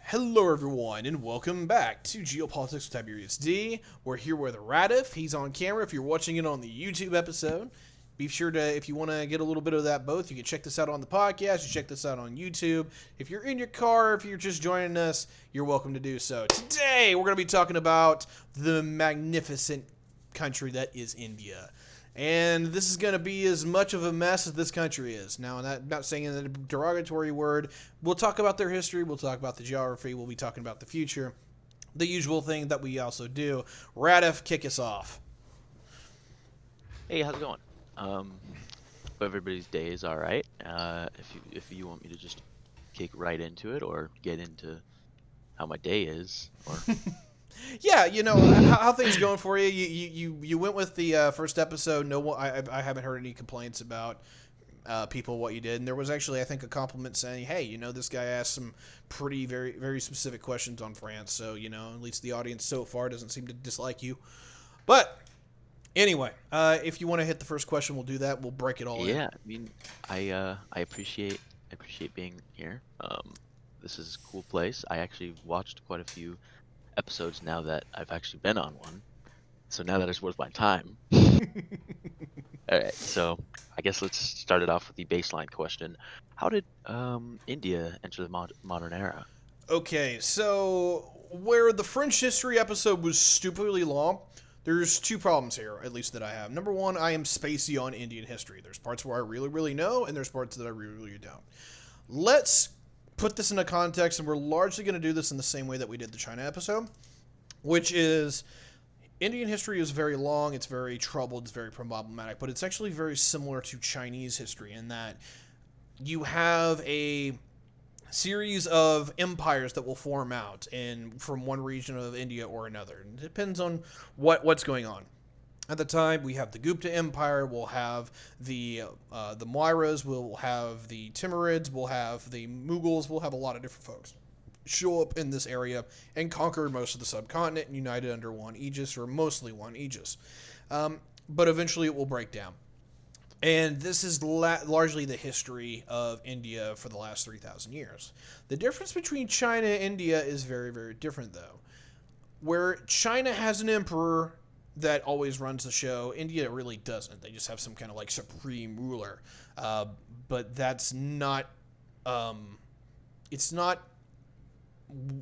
Hello, everyone, and welcome back to Geopolitics with Tyberius D. We're here with Radif. He's on camera. If you're watching it on the YouTube episode, be sure to, if you want to get a little bit of that both, you can check this out on the podcast. You check this out on YouTube. If you're in your car, if you're just joining us, you're welcome to do so. Today, we're going to be talking about the magnificent country that is India. And this is going to be as much of a mess as this country is. Now, I'm not saying in a derogatory word. We'll talk about their history. We'll talk about the geography. We'll be talking about the future. The usual thing that we also do. Radif, kick us off. Hey, how's it going? Hope everybody's day is all right. If you want me to just kick right into it, or get into how my day is, or Yeah, how things going for you? You went with the first episode. No, I haven't heard any complaints about people what you did, and there was actually, I think, a compliment saying, "Hey, this guy asked some pretty very very specific questions on France." So at least the audience so far doesn't seem to dislike you. But anyway, if you want to hit the first question, we'll do that. We'll break it all in. yeah, I mean, I appreciate being here. This is a cool place. I actually watched quite a few episodes now that I've actually been on one, so now that it's worth my time. All right, so I guess let's start it off with the baseline question. How did India enter the modern era? Okay, so where the French history episode was stupidly long, there's two problems here, at least that I have. Number one, I am spacey on Indian history. There's parts where I really, really know, and there's parts that I really, really don't. Let's put this into context, and we're largely going to do this in the same way that we did the China episode, which is Indian history is very long, it's very troubled, it's very problematic, but it's actually very similar to Chinese history in that you have a series of empires that will form out from one region of India or another. It depends on what's going on. At the time, we have the Gupta Empire, we'll have the Mauryas, we'll have the Timurids, we'll have the Mughals, we'll have a lot of different folks show up in this area and conquer most of the subcontinent and united under one aegis, or mostly one aegis. But eventually it will break down. And this is largely the history of India for the last 3,000 years. The difference between China and India is very, very different, though. Where China has an emperor that always runs the show, India really doesn't. They just have some kind of like supreme ruler. But that's not... it's not...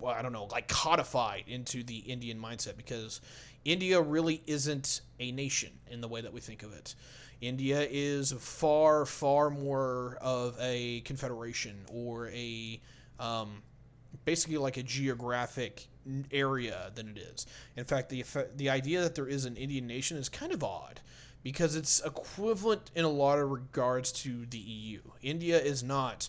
I don't know, like codified into the Indian mindset, because India really isn't a nation in the way that we think of it. India is far, far more of a confederation, or a basically like a geographic area than it is. In fact, the idea that there is an Indian nation is kind of odd, because it's equivalent in a lot of regards to the EU. India is not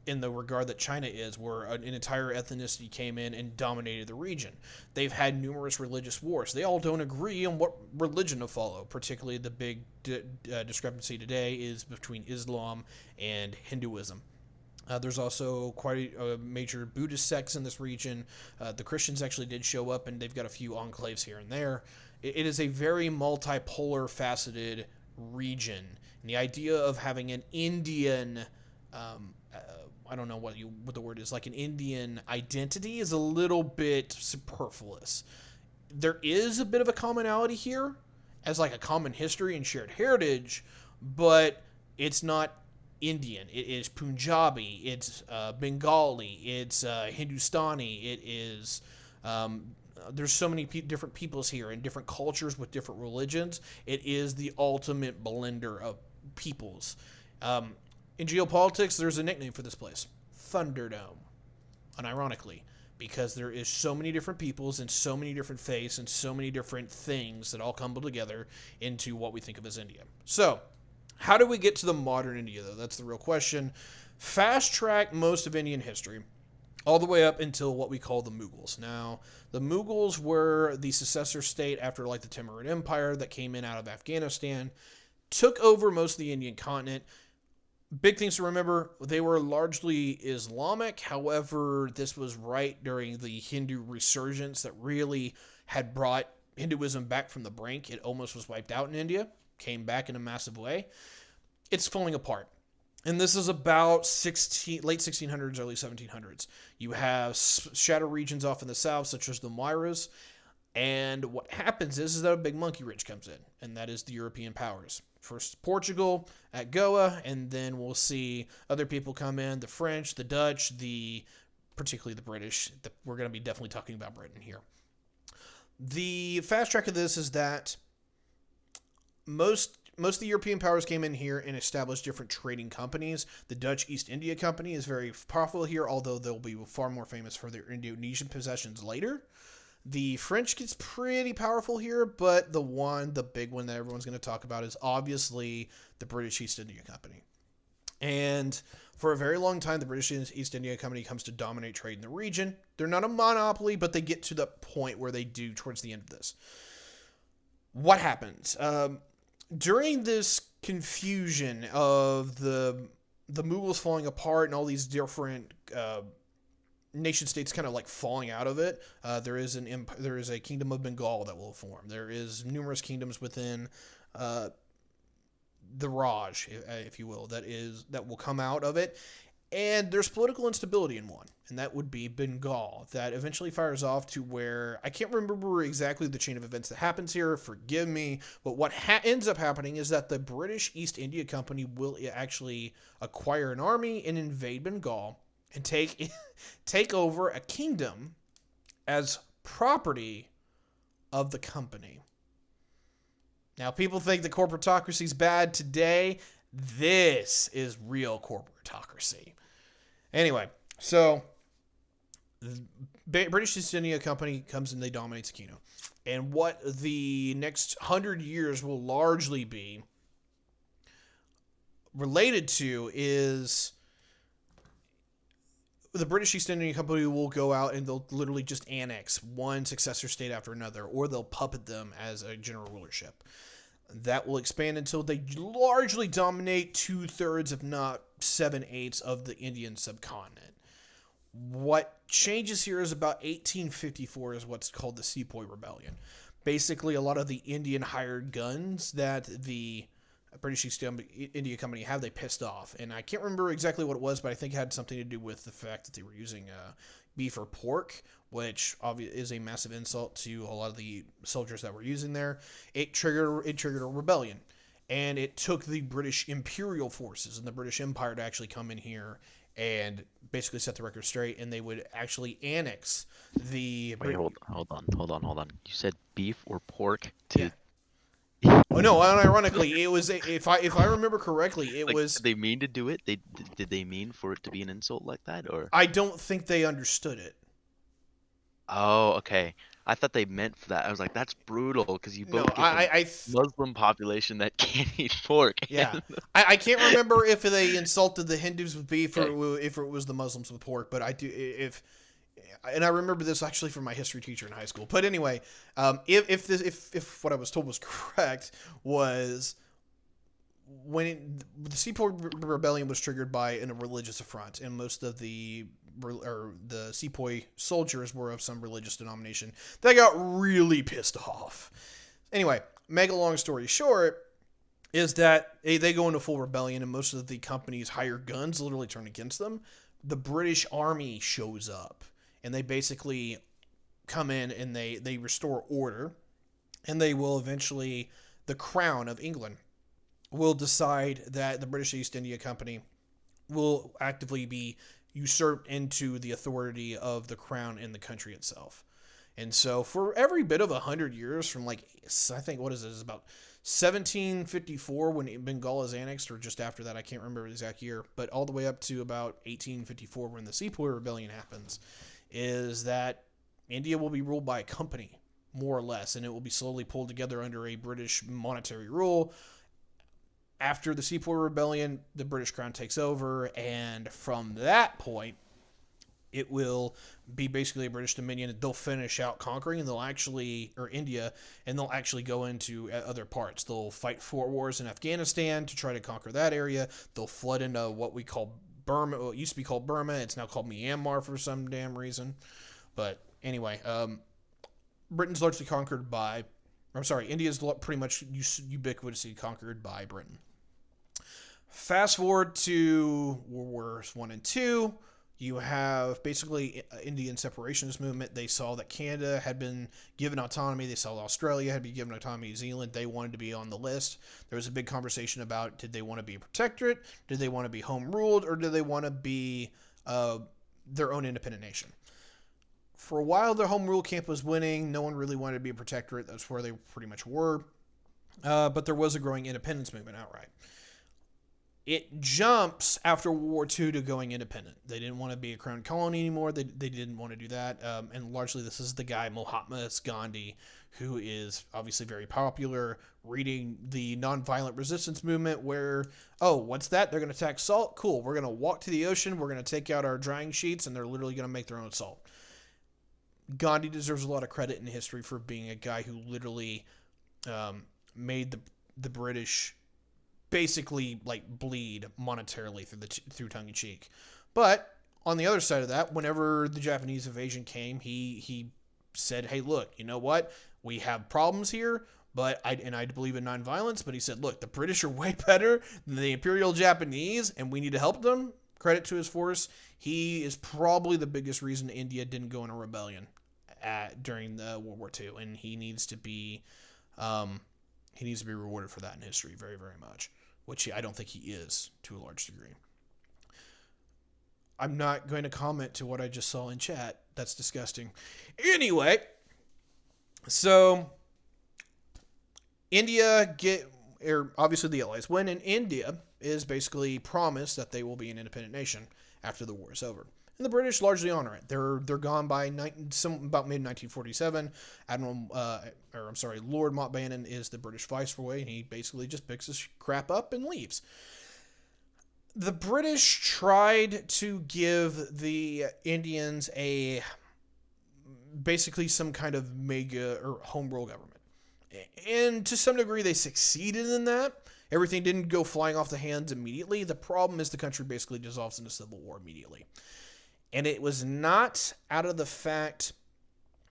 in the regard that China is, where an entire ethnicity came in and dominated the region. They've had numerous religious wars. They all don't agree on what religion to follow. Particularly the big discrepancy today is between Islam and Hinduism. There's also quite a major Buddhist sects in this region. The Christians actually did show up, and they've got a few enclaves here and there. It is a very multipolar, faceted region. And the idea of having an Indian... I don't know what the word is, like an Indian identity, is a little bit superfluous. There is a bit of a commonality here, as like a common history and shared heritage, but it's not Indian. It is Punjabi, it's Bengali, it's Hindustani, it is... there's so many different peoples here and different cultures with different religions. It is the ultimate blender of peoples. In geopolitics, there's a nickname for this place, Thunderdome, unironically, because there is so many different peoples and so many different faiths and so many different things that all come together into what we think of as India. So, how do we get to the modern India, though? That's the real question. Fast track most of Indian history, all the way up until what we call the Mughals. Now, the Mughals were the successor state after like the Timurid Empire that came in out of Afghanistan, took over most of the Indian continent. Big things to remember, they were largely Islamic. However, this was right during the Hindu resurgence that really had brought Hinduism back from the brink. It almost was wiped out in India, came back in a massive way. It's falling apart. And this is about late 1600s, early 1700s. You have shadow regions off in the south, such as the Moiras. And what happens is that a big monkey wrench comes in, and that is the European powers. First Portugal at Goa, and then we'll see other people come in, the French, the Dutch, particularly the British. We're going to be definitely talking about Britain here. The fast track of this is that most of the European powers came in here and established different trading companies. The Dutch East India Company is very powerful here, although they'll be far more famous for their Indonesian possessions later. The French gets pretty powerful here, but the big one that everyone's going to talk about is obviously the British East India Company. And for a very long time, the British East India Company comes to dominate trade in the region. They're not a monopoly, but they get to the point where they do towards the end of this. What happens? During this confusion of the Mughals falling apart and all these different nation states kind of like falling out of it, there is a kingdom of Bengal that will form. There is numerous kingdoms within the Raj, if you will, that will come out of it. And there's political instability in one, and that would be Bengal, that eventually fires off to where, I can't remember exactly the chain of events that happens here, forgive me, but what ends up happening is that the British East India Company will actually acquire an army and invade Bengal and take over a kingdom as property of the company. Now, people think the corporatocracy is bad today. This is real corporatocracy. Anyway, so the British East India Company comes and they dominate the kingdom. And what the next 100 years will largely be related to is the British East India Company will go out and they'll literally just annex one successor state after another, or they'll puppet them as a general rulership. That will expand until they largely dominate 2/3, if not 7/8, of the Indian subcontinent. What changes here is about 1854 is what's called the Sepoy Rebellion. Basically, a lot of the Indian hired guns that the British East India Company have, they pissed off. And I can't remember exactly what it was, but I think it had something to do with the fact that they were using beef or pork, which obviously is a massive insult to a lot of the soldiers that were using there. It triggered a rebellion, and it took the British Imperial forces and the British Empire to actually come in here and basically set the record straight, and they would actually annex the. Wait, hold on. You said beef or pork Yeah. to Oh no! Unironically, it was if I remember correctly, it like, was. did they mean to do it? Did they mean for it to be an insult like that, or? I don't think they understood it. Oh, okay. I thought they meant for that. I was like, that's brutal because you No, both get the Muslim population that can't eat pork. yeah, I can't remember if they insulted the Hindus with beef Okay. or if it was the Muslims with pork, but I do and I remember this actually from my history teacher in high school. But anyway, if what I was told was correct, was when the Sepoy Rebellion was triggered by a religious affront, and most of the Sepoy soldiers were of some religious denomination, they got really pissed off. Anyway, make a long story short, is that they go into full rebellion, and most of the company's hired guns literally turn against them. The British Army shows up, and they basically come in and they restore order, and they will eventually, the Crown of England will decide that the British East India Company will actively be usurped into the authority of the crown in the country itself. And so for every bit of 100 years, from like, I think, what is it, it's about 1754 when Bengal is annexed, or just after that, I can't remember the exact year, but all the way up to about 1854 when the Sepoy Rebellion happens, is that India will be ruled by a company, more or less, and it will be slowly pulled together under a British monetary rule. After the Sepoy Rebellion, the British Crown takes over, and from that point, it will be basically a British Dominion. They'll finish out conquering, and India, and they'll actually go into other parts. They'll fight 4 wars in Afghanistan to try to conquer that area. They'll flood into what we call Burma. Well, it used to be called Burma. It's now called Myanmar for some damn reason. But anyway, Britain's largely conquered by... India's pretty much ubiquitously conquered by Britain. Fast forward to World Wars One and Two. You have basically Indian separationist movement. They saw that Canada had been given autonomy. They saw that Australia had been given autonomy. New Zealand, they wanted to be on the list. There was a big conversation about, did they want to be a protectorate? Did they want to be home ruled? Or did they want to be their own independent nation? For a while, the home rule camp was winning. No one really wanted to be a protectorate. That's where they pretty much were. But there was a growing independence movement outright. It jumps after World War II to going independent. They didn't want to be a crown colony anymore. They didn't want to do that. And largely, this is the guy, Mahatma Gandhi, who is obviously very popular, reading the nonviolent resistance movement where, oh, what's that? They're going to attack salt? Cool. We're going to walk to the ocean. We're going to take out our drying sheets, and they're literally going to make their own salt. Gandhi deserves a lot of credit in history for being a guy who literally made the British basically like bleed monetarily through tongue in cheek. But on the other side of that, whenever the Japanese invasion came, he said, "Hey, look, you know what? We have problems here, but I believe in nonviolence." But he said, "Look, the British are way better than the Imperial Japanese, and we need to help them." Credit to his force. He is probably the biggest reason India didn't go in a rebellion during the World War II, and he needs to be rewarded for that in history very, very much, which I don't think he is to a large degree. I'm not going to comment to what I just saw in chat. That's disgusting. Anyway, so India obviously the Allies win, and India is basically promised that they will be an independent nation after the war is over. And the British largely honor it. They're gone by about mid-1947. Lord Mountbatten is the British viceroy, and he basically just picks his crap up and leaves. The British tried to give the Indians basically some kind of mega or home rule government. And to some degree, they succeeded in that. Everything didn't go flying off the hands immediately. The problem is the country basically dissolves into civil war immediately. And it was not out of the fact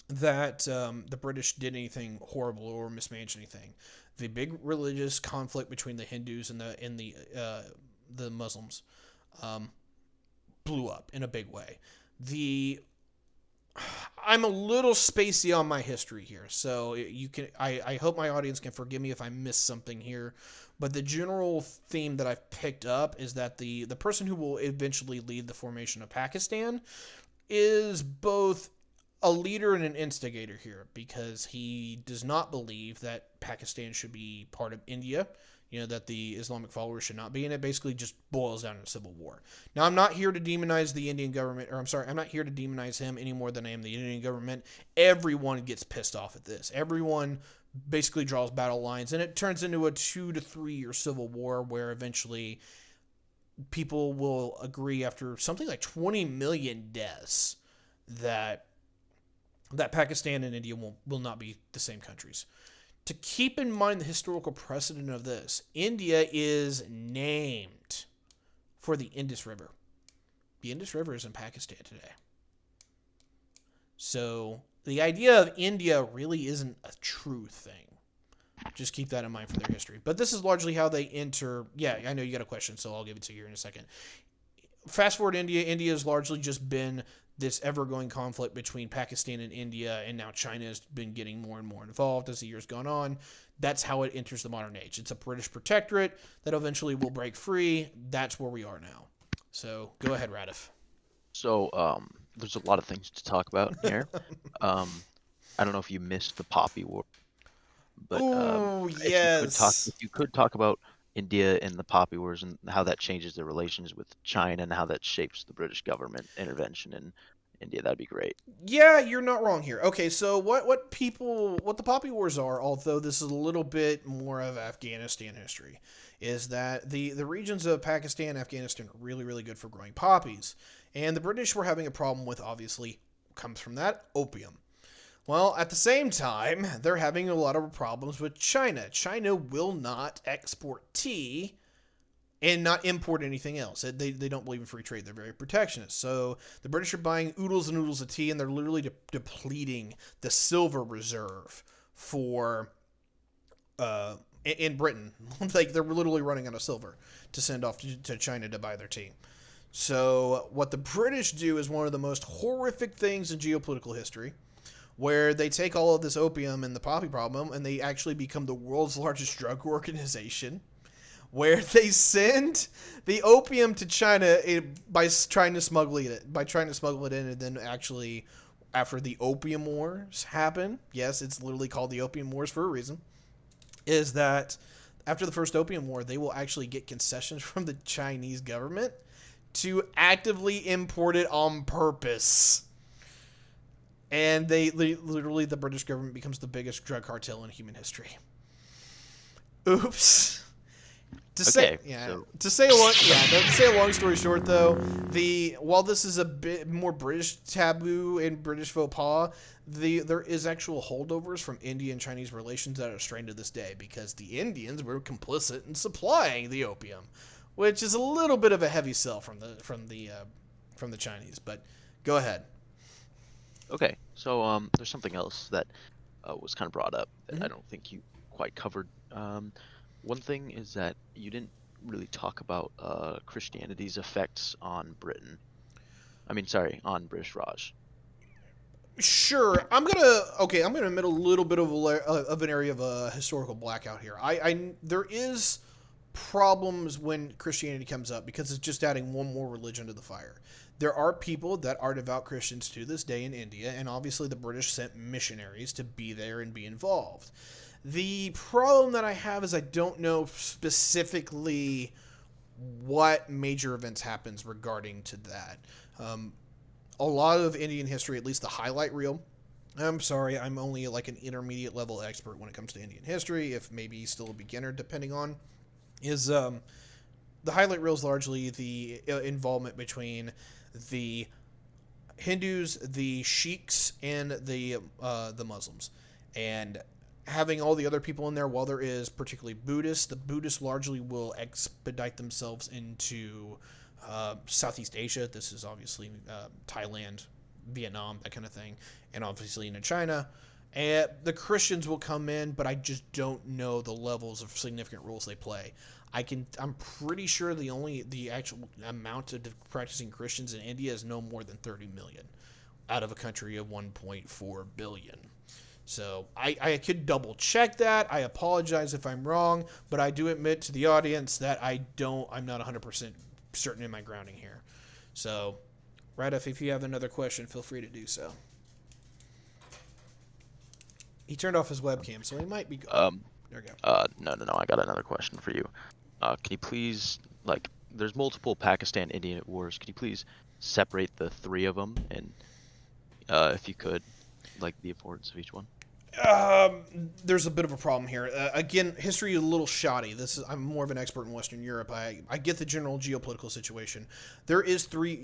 that the British did anything horrible or mismanaged anything. The big religious conflict between the Hindus and the Muslims blew up in a big way. I'm a little spacey on my history here, so I hope my audience can forgive me if I miss something here. But the general theme that I've picked up is that the person who will eventually lead the formation of Pakistan is both a leader and an instigator here, because he does not believe that Pakistan should be part of India, that the Islamic followers should not be, and it basically just boils down to civil war. Now, I'm not here to demonize the Indian government, I'm not here to demonize him any more than I am the Indian government. Everyone gets pissed off at this. Everyone basically draws battle lines, and it turns into a 2 to 3 year civil war where eventually people will agree after something like 20 million deaths that Pakistan and India will not be the same countries. To keep in mind the historical precedent of this, India is named for the Indus River. The Indus River is in Pakistan today. So the idea of India really isn't a true thing. Just keep that in mind for their history. But this is largely how they enter. Yeah, I know you got a question, so I'll give it to you in a second. Fast forward India. India has largely just been this ever-going conflict between Pakistan and India, and now China has been getting more and more involved as the years gone on. That's how it enters the modern age. It's a British protectorate that eventually will break free. That's where we are now. So go ahead, Radif. So there's a lot of things to talk about here. I don't know if you missed the Poppy War, but yes. If you could talk about India and the Poppy Wars and how that changes their relations with China and how that shapes the British government intervention in India, that'd be great. Yeah, you're not wrong here. Okay, so what the Poppy Wars are, although this is a little bit more of Afghanistan history, is that the regions of Pakistan and Afghanistan are really, really good for growing poppies. And the British were having a problem with, obviously, comes from that, opium. Well, at the same time, they're having a lot of problems with China. China will not export tea and not import anything else. They don't believe in free trade. They're very protectionist. So the British are buying oodles and oodles of tea, and they're literally depleting the silver reserve for in Britain. Like they're literally running out of silver to send off to China to buy their tea. So what the British do is one of the most horrific things in geopolitical history, where they take all of this opium and the poppy problem and they actually become the world's largest drug organization, where they send the opium to China by trying to smuggle it in, and then actually after the opium wars happen, yes, it's literally called the opium wars for a reason, is that after the first opium war, they will actually get concessions from the Chinese government to actively import it on purpose. And they literally, the British government becomes the biggest drug cartel in human history. Oops. To say, Okay, yeah, so to say a long story short, though, while this is a bit more British taboo and British faux pas, there is actual holdovers from Indian and Chinese relations that are strained to this day because the Indians were complicit in supplying the opium, which is a little bit of a heavy sell from the Chinese. But go ahead. okay, so there's something else that was kind of brought up that Mm-hmm. I don't think you quite covered. One thing is that you didn't really talk about Christianity's effects on Britain. I mean, sorry, on British Raj. Sure, I'm gonna admit a little bit of an area of a historical blackout here. There is problems when Christianity comes up because it's just adding one more religion to the fire. There are people that are devout Christians to this day in India, and obviously the British sent missionaries to be there and be involved. The problem that I have is I don't know specifically what major events happens regarding to that. Um, a lot of Indian history, at least the highlight reel. I'm sorry, I'm only like an intermediate level expert when it comes to Indian history, if maybe still a beginner, depending on. Is The highlight reel is largely the involvement between the Hindus, the Sheiks, and the Muslims, and having all the other people in there. While there is particularly Buddhists, the Buddhists largely will expedite themselves into Southeast Asia. This is obviously Thailand, Vietnam, that kind of thing, and obviously into China. And the Christians will come in, but I just don't know the levels of significant roles they play. I'm pretty sure the actual amount of practicing Christians in India is no more than 30 million out of a country of 1.4 billion. So I could double check that. I apologize if I'm wrong, but I do admit to the audience that I'm not 100% certain in my grounding here. So, Radif, if you have another question, feel free to do so. He turned off his webcam, so he might be gone. Um, There we go. no, no, no. I got another question for you. Can you please, like, there's multiple Pakistan-Indian wars. Can you please separate the three of them, and if you could, like, the importance of each one? There's a bit of a problem here. Again, history is a little shoddy. I'm more of an expert in Western Europe. I get the general geopolitical situation. There is three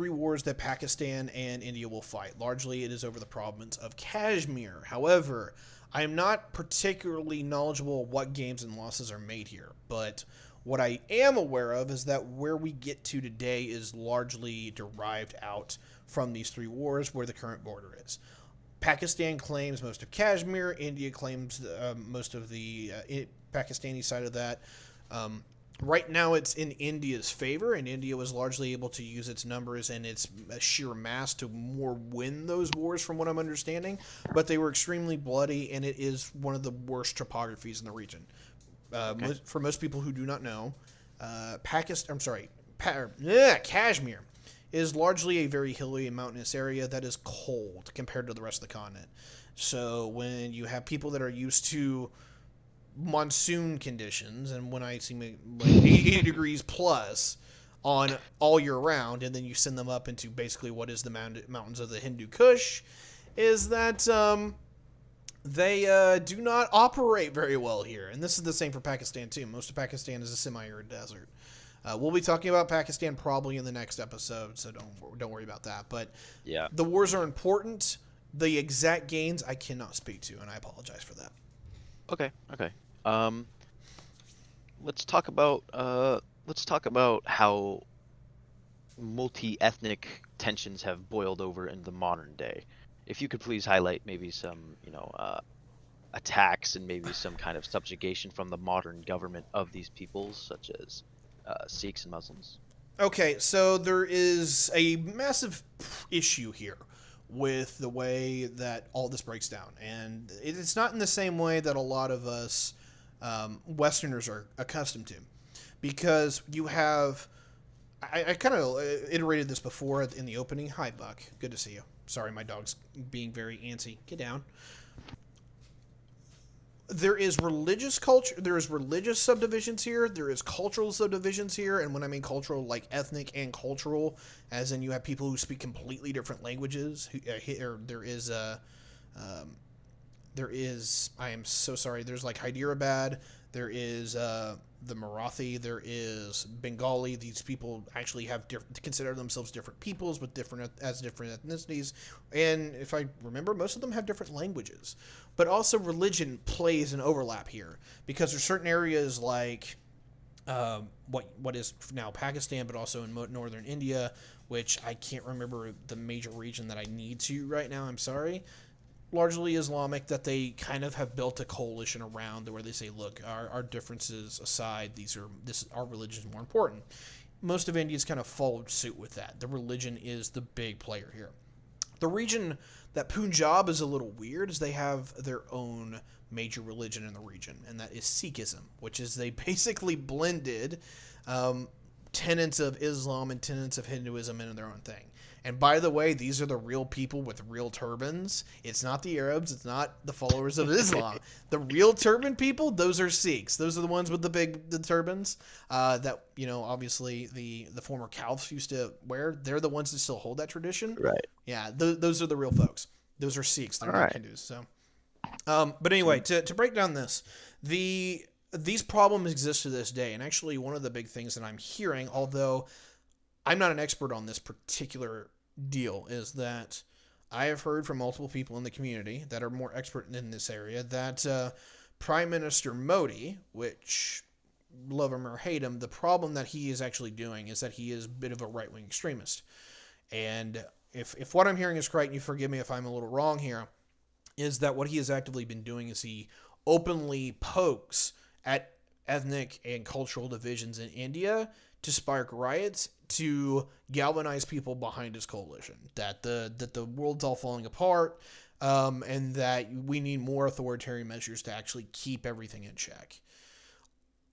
wars that Pakistan and India will fight. Largely, it is over the province of Kashmir. However, I am not particularly knowledgeable of what gains and losses are made here. But what I am aware of is that where we get to today is largely derived out from these three wars, where the current border is. Pakistan claims most of Kashmir. India claims most of the Pakistani side of that. Right now, it's in India's favor, and India was largely able to use its numbers and its sheer mass to more win those wars, from what I'm understanding. But they were extremely bloody, and it is one of the worst topographies in the region. Okay. For most people who do not know, Pakistan. I'm sorry, Kashmir is largely a very hilly and mountainous area that is cold compared to the rest of the continent. So when you have people that are used to monsoon conditions, and when I see like 80 degrees plus on all year round, and then you send them up into basically what is the mountains of the Hindu Kush, is that they do not operate very well here. And this is the same for Pakistan too. Most of Pakistan is a semi-arid desert. We'll be talking about Pakistan probably in the next episode, so don't worry about that. But Yeah. the wars are important. The exact gains I cannot speak to, and I apologize for that. Okay. Okay. Um, let's talk about how multi-ethnic tensions have boiled over in the modern day. If you could please highlight maybe some, attacks and maybe some kind of subjugation from the modern government of these peoples, such as Sikhs and Muslims? Okay, so there is a massive issue here with the way that all this breaks down, and it's not in the same way that a lot of us Westerners are accustomed to, because you have. I kind of iterated this before in the opening. Hi, Buck. Good to see you. Sorry, my dog's being very antsy. Get down. There is religious culture, there is religious subdivisions here, there is cultural subdivisions here, and when I mean cultural, like ethnic and cultural, as in you have people who speak completely different languages. Or um, there is, I am so sorry, there's like Hyderabad, there is the Marathi, there is Bengali. These people actually have consider themselves different peoples with different ethnicities, and if I remember, most of them have different languages. But also religion plays an overlap here, because there's certain areas like what is now Pakistan, but also in northern India, which I can't remember the major region that I need to right now. I'm sorry, largely Islamic, that they kind of have built a coalition around where they say, look, our differences aside, our religion is more important. Most of India's kind of followed suit with that. The religion is the big player here. The region that Punjab is a little weird is they have their own major religion in the region, and that is Sikhism, which is they basically blended um, tenets of Islam and tenets of Hinduism into their own thing. And by the way, these are the real people with real turbans. It's not the Arabs. It's not the followers of Islam. The real turban people, those are Sikhs. Those are the ones with the turbans that, obviously the former caliphs used to wear. They're the ones that still hold that tradition. Right. Yeah, those are the real folks. Those are Sikhs. They're All not right. Hindus. So, but anyway, to break down these problems exist to this day. And actually, one of the big things that I'm hearing, although I'm not an expert on this particular deal, is that I have heard from multiple people in the community that are more expert in this area that Prime Minister Modi, which love him or hate him, the problem that he is actually doing is that he is a bit of a right-wing extremist. And if what I'm hearing is correct, and you forgive me if I'm a little wrong here, is that what he has actively been doing is he openly pokes at ethnic and cultural divisions in India to spark riots, to galvanize people behind his coalition. That the world's all falling apart, and that we need more authoritarian measures to actually keep everything in check.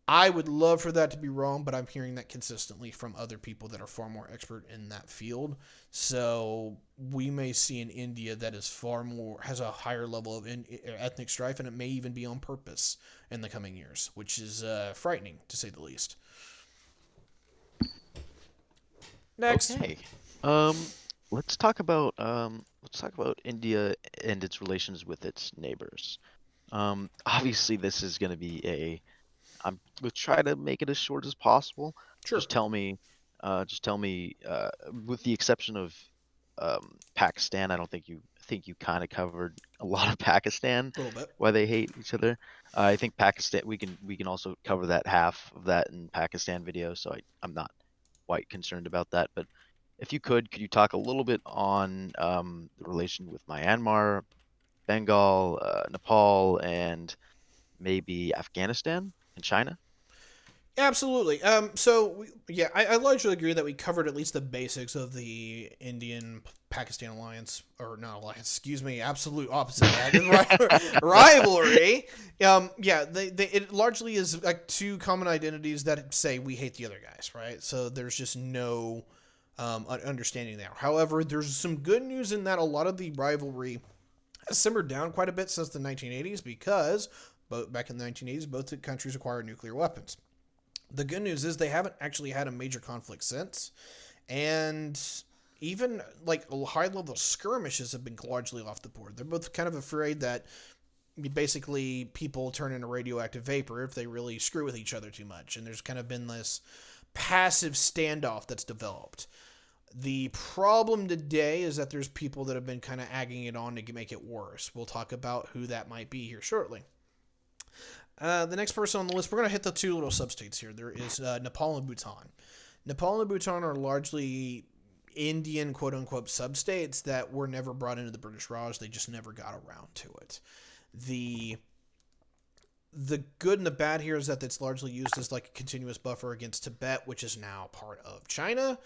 I would love for that to be wrong, but I'm hearing that consistently from other people that are far more expert in that field. So we may see an India that is has a higher level of ethnic strife, and it may even be on purpose in the coming years, which is frightening to say the least. Next. Okay. Um, let's talk about India and its relations with its neighbors. Obviously this is going to be I'm gonna try to make it as short as possible. Sure. Just tell me, with the exception of Pakistan, I think you kind of covered a lot of Pakistan, A little bit. why they hate each other. I think Pakistan, we can also cover that half of that in Pakistan video, so I'm not quite concerned about that. But if you could you talk a little bit on the relation with Myanmar, Bengal, Nepal, and maybe Afghanistan and China? Absolutely. Yeah, I largely agree that we covered at least the basics of the Indian Pakistan alliance, or not alliance, excuse me, absolute opposite of that, rivalry. Yeah, it largely is like two common identities that say we hate the other guys, right? So there's just no understanding there. However, there's some good news in that a lot of the rivalry has simmered down quite a bit since the 1980s, because back in the 1980s, both the countries acquired nuclear weapons. The good news is they haven't actually had a major conflict since, and even like high level skirmishes have been largely off the board. They're both kind of afraid that basically people turn into radioactive vapor if they really screw with each other too much, and there's kind of been this passive standoff that's developed. The problem today is that there's people that have been kind of egging it on to make it worse. We'll talk about who that might be here shortly. The next person on the list, we're going to hit the two little substates here. There is Nepal and Bhutan. Nepal and Bhutan are largely Indian quote-unquote substates that were never brought into the British Raj. They just never got around to it. The The good and the bad here is that it's largely used as like a continuous buffer against Tibet, which is now part of China.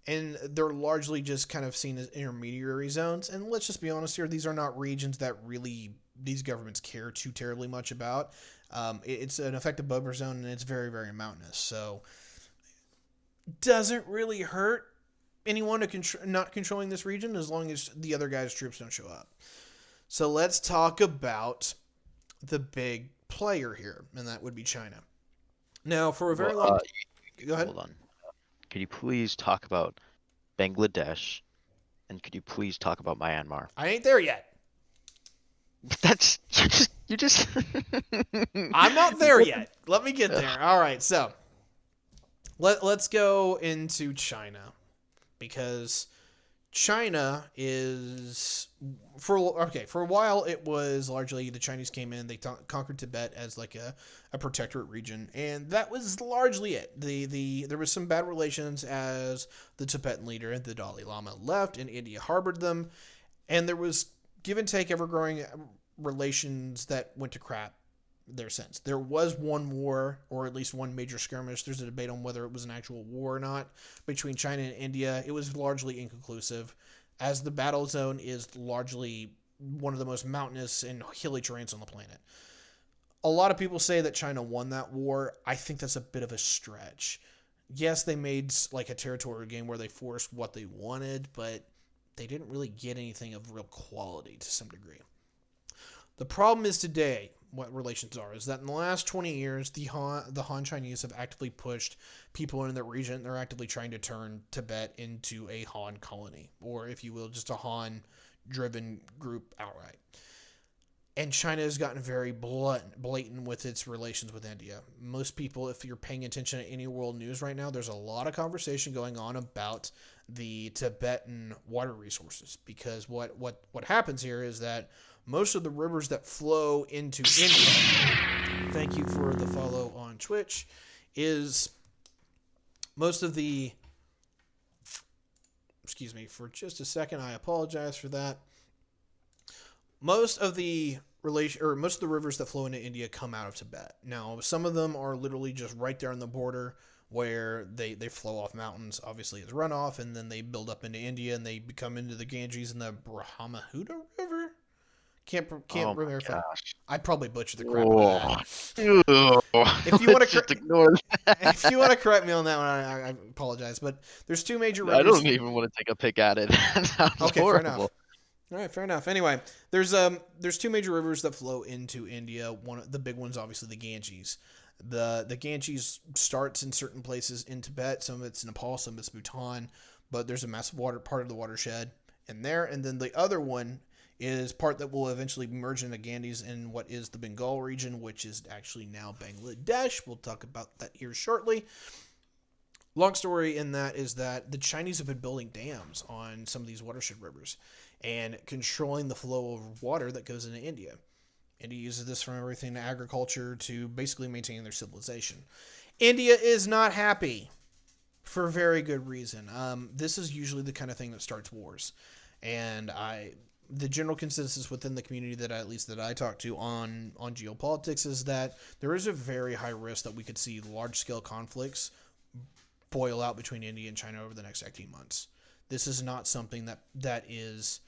And they're largely just kind of seen as intermediary zones. And let's just be honest here, these are not regions that really these governments care too terribly much about. It's an effective buffer zone, and it's very, very mountainous. So doesn't really hurt anyone to not controlling this region as long as the other guy's troops don't show up. So let's talk about the big player here, and that would be China. Now, for a very long go ahead. Hold on. Could you please talk about Bangladesh, and could you please talk about Myanmar? I ain't there yet. That's you just. I'm not there yet. Let me get there. All right, so let's go into China, because China is for a while it was largely the Chinese came in, they conquered Tibet as like a protectorate region, and that was largely it. There was some bad relations as the Tibetan leader, the Dalai Lama, left and India harbored them, and there was give and take, ever growing relations that went to crap there since. There was one war, or at least one major skirmish. There's a debate on whether it was an actual war or not between China and India. It was largely inconclusive, as the battle zone is largely one of the most mountainous and hilly terrains on the planet. A lot of people say that China won that war. I think that's a bit of a stretch. Yes, they made like a territorial game where they forced what they wanted, but they didn't really get anything of real quality to some degree. The problem is today, what relations are, is that in the last 20 years, the Han Chinese have actively pushed people in the region. They're actively trying to turn Tibet into a Han colony, or if you will, just a Han-driven group outright. And China has gotten very blatant with its relations with India. Most people, if you're paying attention to any world news right now, there's a lot of conversation going on about the Tibetan water resources. Because what happens here is that most of the rivers that flow into India, thank you for the follow on Twitch, is most of the, excuse me for just a second, I apologize for that. Most of the rivers that flow into India come out of Tibet. Now, some of them are literally just right there on the border where they flow off mountains, obviously as runoff, and then they build up into India and they become into the Ganges and the Brahmaputra River. Can't remember if I probably butchered the crap out of that. If you want to ignore that. If you want to correct me on that one, I apologize. But there's two major rivers. I don't even want to take a pick at it. That sounds okay, horrible. Fair enough. All right, fair enough. Anyway, there's two major rivers that flow into India. One of the big ones, obviously, the Ganges. The Ganges starts in certain places in Tibet. Some of it's Nepal, some of it's Bhutan. But there's a massive part of the watershed in there. And then the other one is part that will eventually merge into Ganges in what is the Bengal region, which is actually now Bangladesh. We'll talk about that here shortly. Long story in that is that the Chinese have been building dams on some of these watershed rivers and controlling the flow of water that goes into India. India uses this from everything to agriculture to basically maintaining their civilization. India is not happy for very good reason. This is usually the kind of thing that starts wars. And the general consensus within the community that I talk to on geopolitics is that there is a very high risk that we could see large-scale conflicts boil out between India and China over the next 18 months. This is not something that is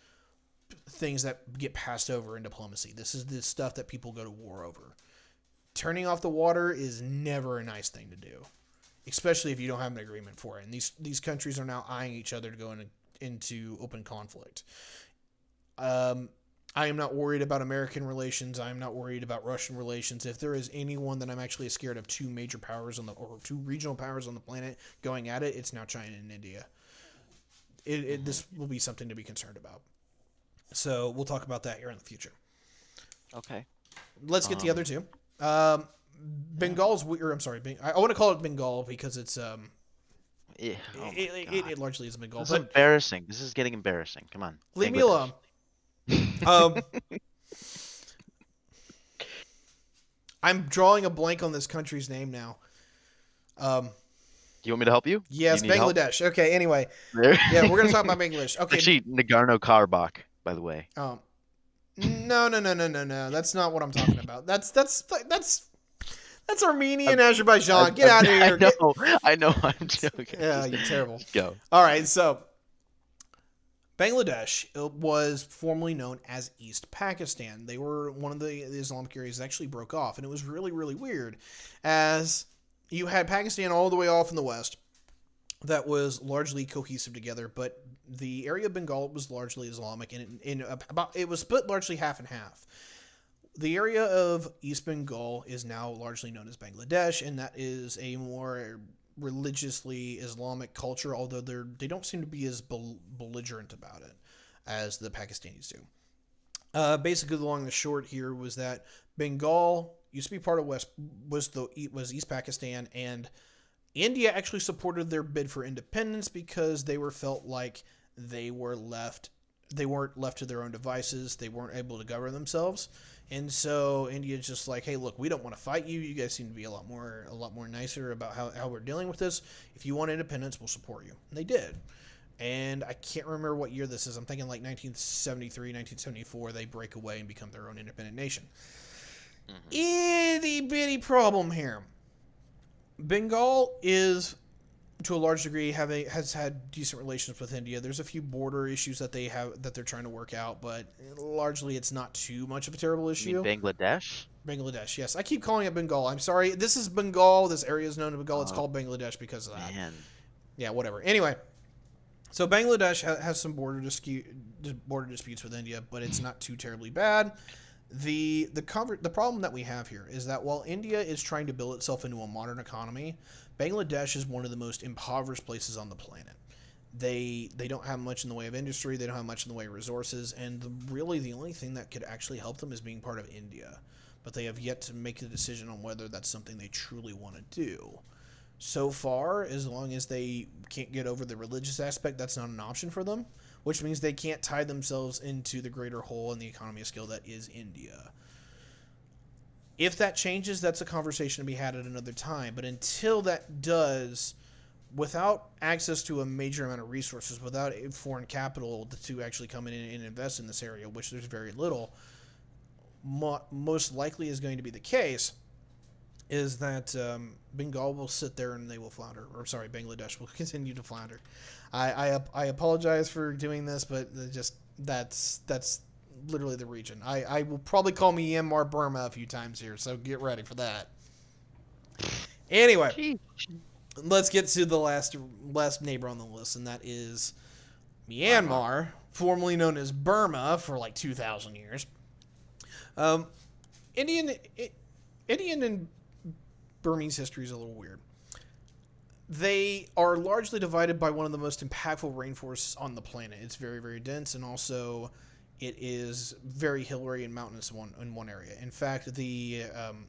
things that get passed over in diplomacy. This is the stuff that people go to war over. Turning off the water is never a nice thing to do, especially if you don't have an agreement for it. And these countries are now eyeing each other to go into open conflict. I am not worried about American relations. I am not worried about Russian relations. If there is anyone that I'm actually scared of, two major powers or two regional powers on the planet going at it, it's now China and India. This will be something to be concerned about. So we'll talk about that here in the future. Okay. Let's get the other two. Bengal's, or I'm sorry, I want to call it Bengal because it's it largely is Bengal. This is embarrassing. This is getting embarrassing. Come on. Leave me alone. I'm drawing a blank on this country's name now. Do you want me to help you? Yes, Bangladesh. Help? Okay, anyway. Yeah, we're going to talk about Bangladesh. Okay. Actually, Nagorno-Karabakh, by the way. No, no, no, no, no, no. That's not what I'm talking about. That's Armenia and Azerbaijan. Get out of I here. know, I know. I'm joking. Yeah, Just, you're terrible. just go. All right, so Bangladesh was formerly known as East Pakistan. They were one of the Islamic areas that actually broke off, and it was really, really weird, as you had Pakistan all the way off in the west that was largely cohesive together, but the area of Bengal was largely Islamic, and it was split largely half and half. The area of East Bengal is now largely known as Bangladesh, and that is a more religiously Islamic culture, although they don't seem to be as belligerent about it as the Pakistanis do. Basically, the long and the short here was that Bengal used to be part of was East Pakistan, and India actually supported their bid for independence because they were felt like they weren't left to their own devices. They weren't able to govern themselves. And so India's just like, hey, look, we don't want to fight you. You guys seem to be a lot more nicer about how we're dealing with this. If you want independence, we'll support you. And they did. And I can't remember what year this is. I'm thinking like 1973, 1974, they break away and become their own independent nation. Itty bitty problem here. Bengal is, to a large degree, has had decent relations with India. There's a few border issues that they're trying to work out, but largely it's not too much of a terrible issue. You mean Bangladesh? Bangladesh, yes. I keep calling it Bengal. I'm sorry. This is Bengal. This area is known as Bengal. It's called Bangladesh because of that. Man. Yeah, whatever. Anyway, so Bangladesh has some border disputes with India, but it's not too terribly bad. The problem that we have here is that while India is trying to build itself into a modern economy, Bangladesh is one of the most impoverished places on the planet. They don't have much in the way of industry, they don't have much in the way of resources, and really the only thing that could actually help them is being part of India. But they have yet to make a decision on whether that's something they truly want to do. So far, as long as they can't get over the religious aspect, that's not an option for them, which means they can't tie themselves into the greater whole in the economy of scale that is India. If that changes, that's a conversation to be had at another time. But until that does, without access to a major amount of resources, without foreign capital to actually come in and invest in this area, which there's very little, most likely is going to be the case, is that Bengal will sit there and they will flounder. Or sorry, Bangladesh will continue to flounder. I apologize for doing this, but that's literally the region. I will probably call Myanmar Burma a few times here, so get ready for that. Anyway, let's get to the last neighbor on the list, and that is Myanmar, formerly known as Burma for like 2,000 years. Indian and Burmese history is a little weird. They are largely divided by one of the most impactful rainforests on the planet. It's very, very dense, and also it is very hilly and mountainous in one area. In fact, the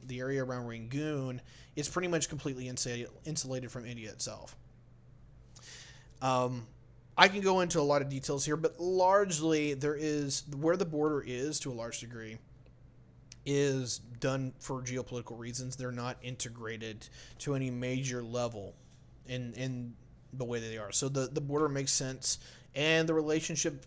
area around Rangoon is pretty much completely insulated from India itself. I can go into a lot of details here, but largely where the border is to a large degree is done for geopolitical reasons. They're not integrated to any major level in the way they are. So the border makes sense, and the relationship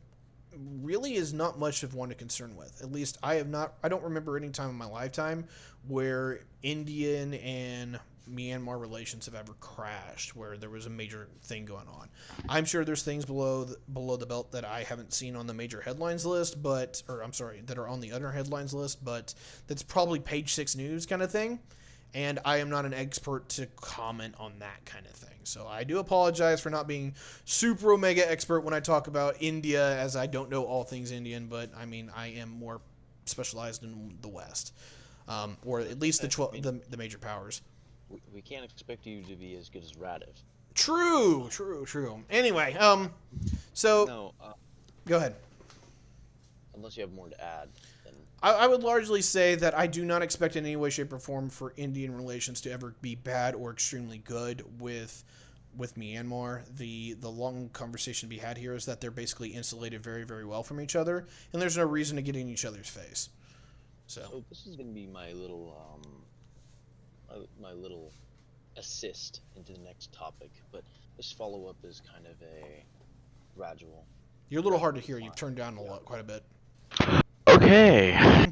really is not much of one to concern with. At least I don't remember any time in my lifetime where Indian and Myanmar relations have ever crashed, where there was a major thing going on. I'm sure there's things below the belt that I haven't seen on the major headlines list, that are on the other headlines list, but that's probably page 6 news kind of thing. And I am not an expert to comment on that kind of thing. So I do apologize for not being super omega expert when I talk about India, as I don't know all things Indian, but I mean, I am more specialized in the West, or at least the major powers. We can't expect you to be as good as Radiv. True. Anyway, so No, go ahead. unless you have more to add. Then I would largely say that I do not expect in any way, shape, or form for Indian relations to ever be bad or extremely good with Myanmar. The long conversation to be had here is that they're basically insulated very, very well from each other, and there's no reason to get in each other's face. So this is going to be my little assist into the next topic, but this follow-up is kind of a gradual. You're a little hard to hear. You've turned down quite a bit. Okay.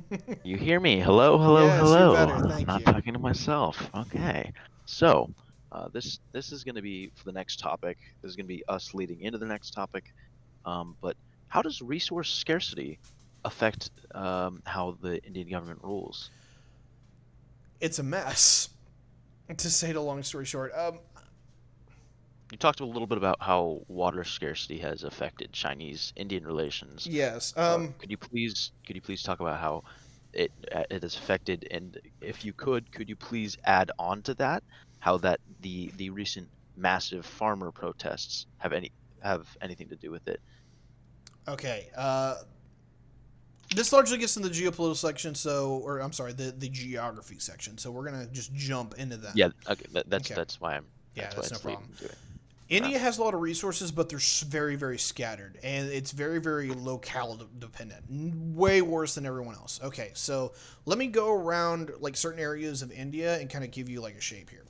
You hear me? Hello, hello, Yes, you're hello. better. I'm Thank not you. talking to myself. Okay. So, this is going to be for the next topic. This is going to be us leading into the next topic. But how does resource scarcity affect how the Indian government rules? It's a mess, to say the long story short. You talked a little bit about how water scarcity has affected Chinese-Indian relations. Yes. Could you please talk about how it has affected, and if you could you please add on to that how that the recent massive farmer protests have anything to do with it? Okay. This largely gets in the geopolitical section, or I'm sorry, the geography section. So we're gonna just jump into that. Yeah, okay, Okay. Yeah, that's why that's no it's problem. leading to it. India Around. has a lot of resources, but they're very, very scattered, and it's very, very locale dependent. Way worse than everyone else. Okay, so let me go around like certain areas of India and kind of give you like a shape here.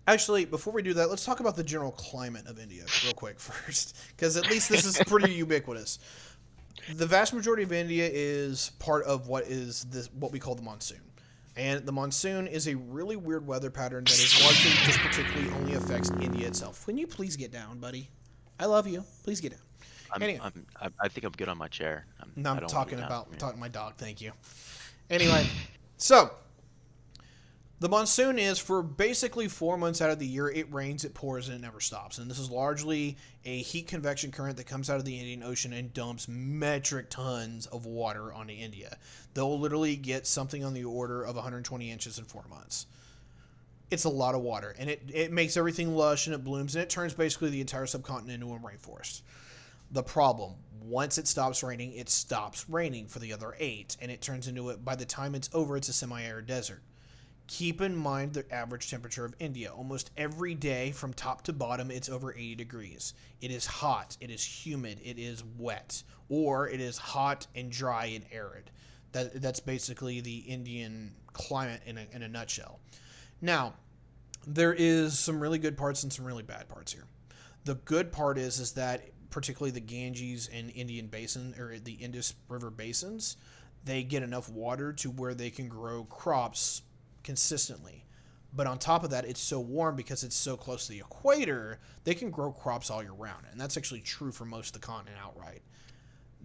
Actually, before we do that, let's talk about the general climate of India real quick first, because at least this is pretty ubiquitous. The vast majority of India is part of what we call the monsoon. And the monsoon is a really weird weather pattern that is largely just particularly only affects India itself. Can you please get down, buddy? I love you. Please get down. Anyway, I think I'm good on my chair. no, I I'm don't want to get talking down about from talking to my dog. Thank you. Anyway, so the monsoon is for basically 4 months out of the year. It rains, it pours, and it never stops. And this is largely a heat convection current that comes out of the Indian Ocean and dumps metric tons of water onto India. They'll literally get something on the order of 120 inches in 4 months. It's a lot of water, and it makes everything lush and it blooms, and it turns basically the entire subcontinent into a rainforest. The problem, once it stops raining for the other 8, and it turns into it. By the time it's over, it's a semi-arid desert. Keep in mind the average temperature of India. Almost every day, from top to bottom, it's over 80 degrees. It is hot, it is humid, it is wet, or it is hot and dry and arid. That's basically the Indian climate in a nutshell. Now, there is some really good parts and some really bad parts here. The good part is that particularly the Ganges and Indian Basin, or the Indus River basins, they get enough water to where they can grow crops consistently. But on top of that, it's so warm because it's so close to the equator, they can grow crops all year round. And that's actually true for most of the continent outright.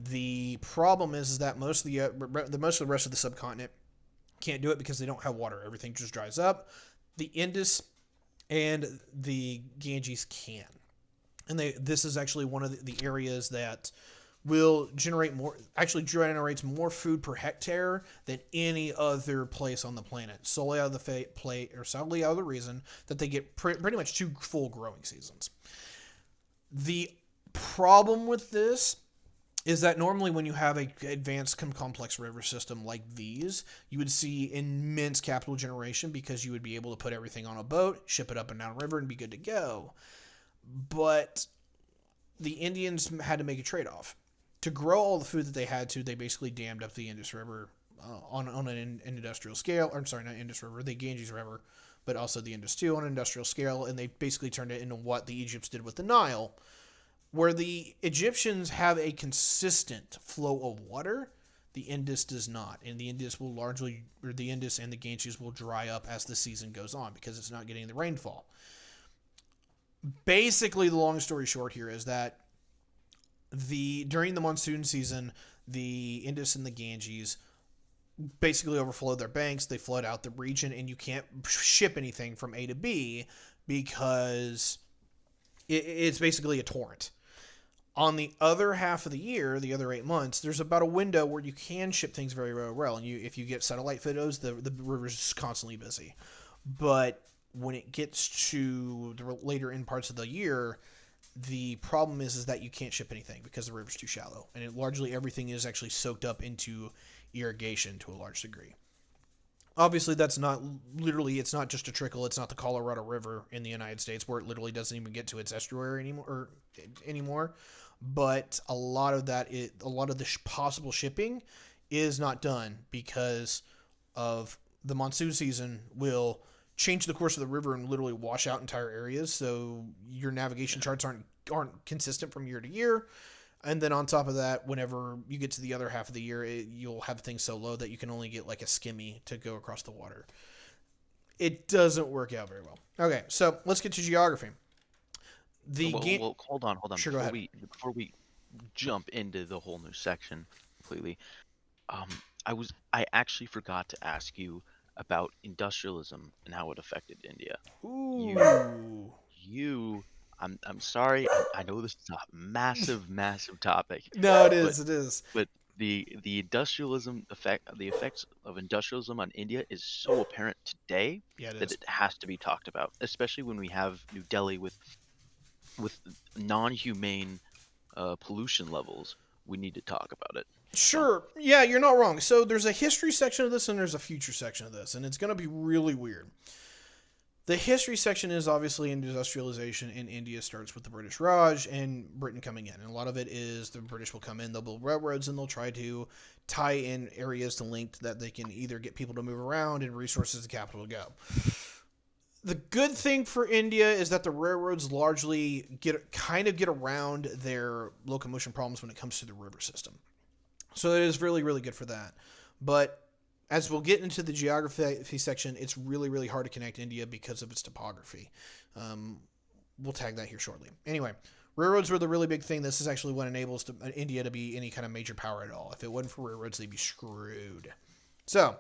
The problem is that most of the rest of the subcontinent can't do it because they don't have water. Everything just dries up. The Indus and the Ganges can. And this is actually one of the areas that will generates more food per hectare than any other place on the planet, solely out of the reason that they get pretty much 2 full growing seasons. The problem with this is that normally when you have a advanced complex river system like these, you would see immense capital generation because you would be able to put everything on a boat, ship it up and down river, and be good to go. But the Indians had to make a trade-off. To grow all the food that they had to, they basically dammed up the Indus River on an industrial scale. I'm sorry, not Indus River, the Ganges River, but also the Indus too on an industrial scale, and they basically turned it into what the Egypts did with the Nile, where the Egyptians have a consistent flow of water. The Indus does not, and the Indus and the Ganges will dry up as the season goes on because it's not getting the rainfall. Basically, the long story short here is that during the monsoon season, the Indus and the Ganges basically overflow their banks. They flood out the region, and you can't ship anything from A to B because it's basically a torrent. On the other half of the year, the other 8 months, there's about a window where you can ship things very, very well. And if you get satellite photos, the river's constantly busy. But when it gets to the later in parts of the year, the problem is that you can't ship anything because the river's too shallow. And largely everything is actually soaked up into irrigation to a large degree. Obviously, it's not just a trickle. It's not the Colorado River in the United States where it literally doesn't even get to its estuary anymore. But a lot of the possible shipping is not done because of the monsoon season will change the course of the river and literally wash out entire areas. So your navigation charts aren't consistent from year to year. And then on top of that, whenever you get to the other half of the year, you'll have things so low that you can only get like a skimmy to go across the water. It doesn't work out very well. Okay, so let's get to geography. Well, hold on. Sure, go ahead. Before we jump into the whole new section completely, um, I actually forgot to ask you about industrialism and how it affected India. You Ooh. you I'm sorry. I know this is a massive topic, No, it but is. It is. but the industrialism effect the effects of industrialism on India is so apparent today Yeah, it that is. it has to be talked about, especially when we have New Delhi with non-humane pollution levels. We need to talk about it. So Sure. Yeah, you're not wrong. So there's a history section of this and there's a future section of this, and it's going to be really weird. The history section is obviously industrialization in India starts with the British Raj and Britain coming in. And a lot of it is the British will come in, they'll build railroads, and they'll try to tie in areas to link that they can either get people to move around and resources to capital to go. The good thing for India is that the railroads largely get around their locomotion problems when it comes to the river system. So it is really, really good for that. But as we'll get into the geography section, it's really, really hard to connect India because of its topography. We'll tag that here shortly. Anyway, railroads were the really big thing. This is actually what enables India to be any kind of major power at all. If it wasn't for railroads, they'd be screwed. So,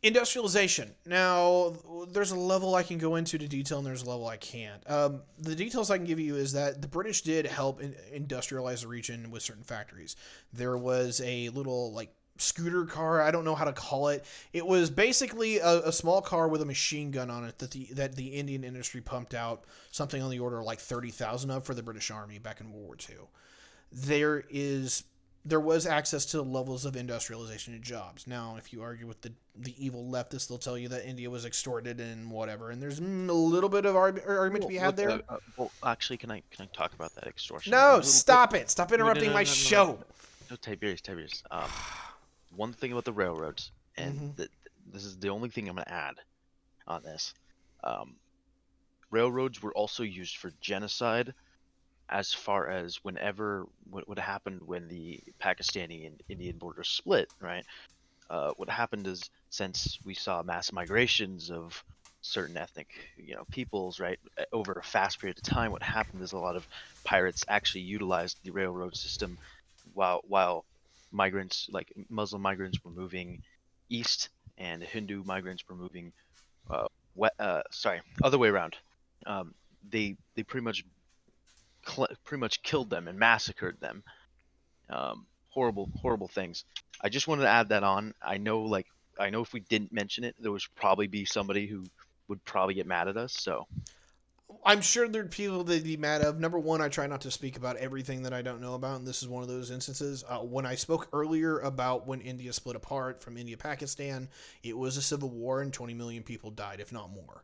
industrialization. Now, there's a level I can go into to detail, and there's a level I can't. The details I can give you is that the British did help industrialize the region with certain factories. There was a little, like, scooter car. I don't know how to call it. It was basically a small car with a machine gun on it that the Indian industry pumped out something on the order of like 30,000 of for the British Army back in World War II. There was access to levels of industrialization and jobs. Now, if you argue with the evil leftists, they'll tell you that India was extorted and whatever, and there's a little bit of argument to be had there. well, actually, can I talk about that extortion a No, little bit? stop it! Stop interrupting my show. No, Tiberius. One thing about the railroads, and Mm-hmm. this is the only thing I'm going to add on this. Railroads were also used for genocide, as far as what happened when the Pakistani and Indian border split, right? What happened is, since we saw mass migrations of certain ethnic, peoples, right, over a fast period of time, what happened is a lot of pirates actually utilized the railroad system while migrants, like Muslim migrants, were moving east, and Hindu migrants were moving other way around. They pretty much killed them and massacred them. Horrible things. I just wanted to add that on. I know if we didn't mention it, there would probably be somebody who would probably get mad at us. So I'm sure there'd people that'd be mad of. Number one, I try not to speak about everything that I don't know about, and this is one of those instances. When I spoke earlier about when India split apart from India-Pakistan, it was a civil war and 20 million people died, if not more.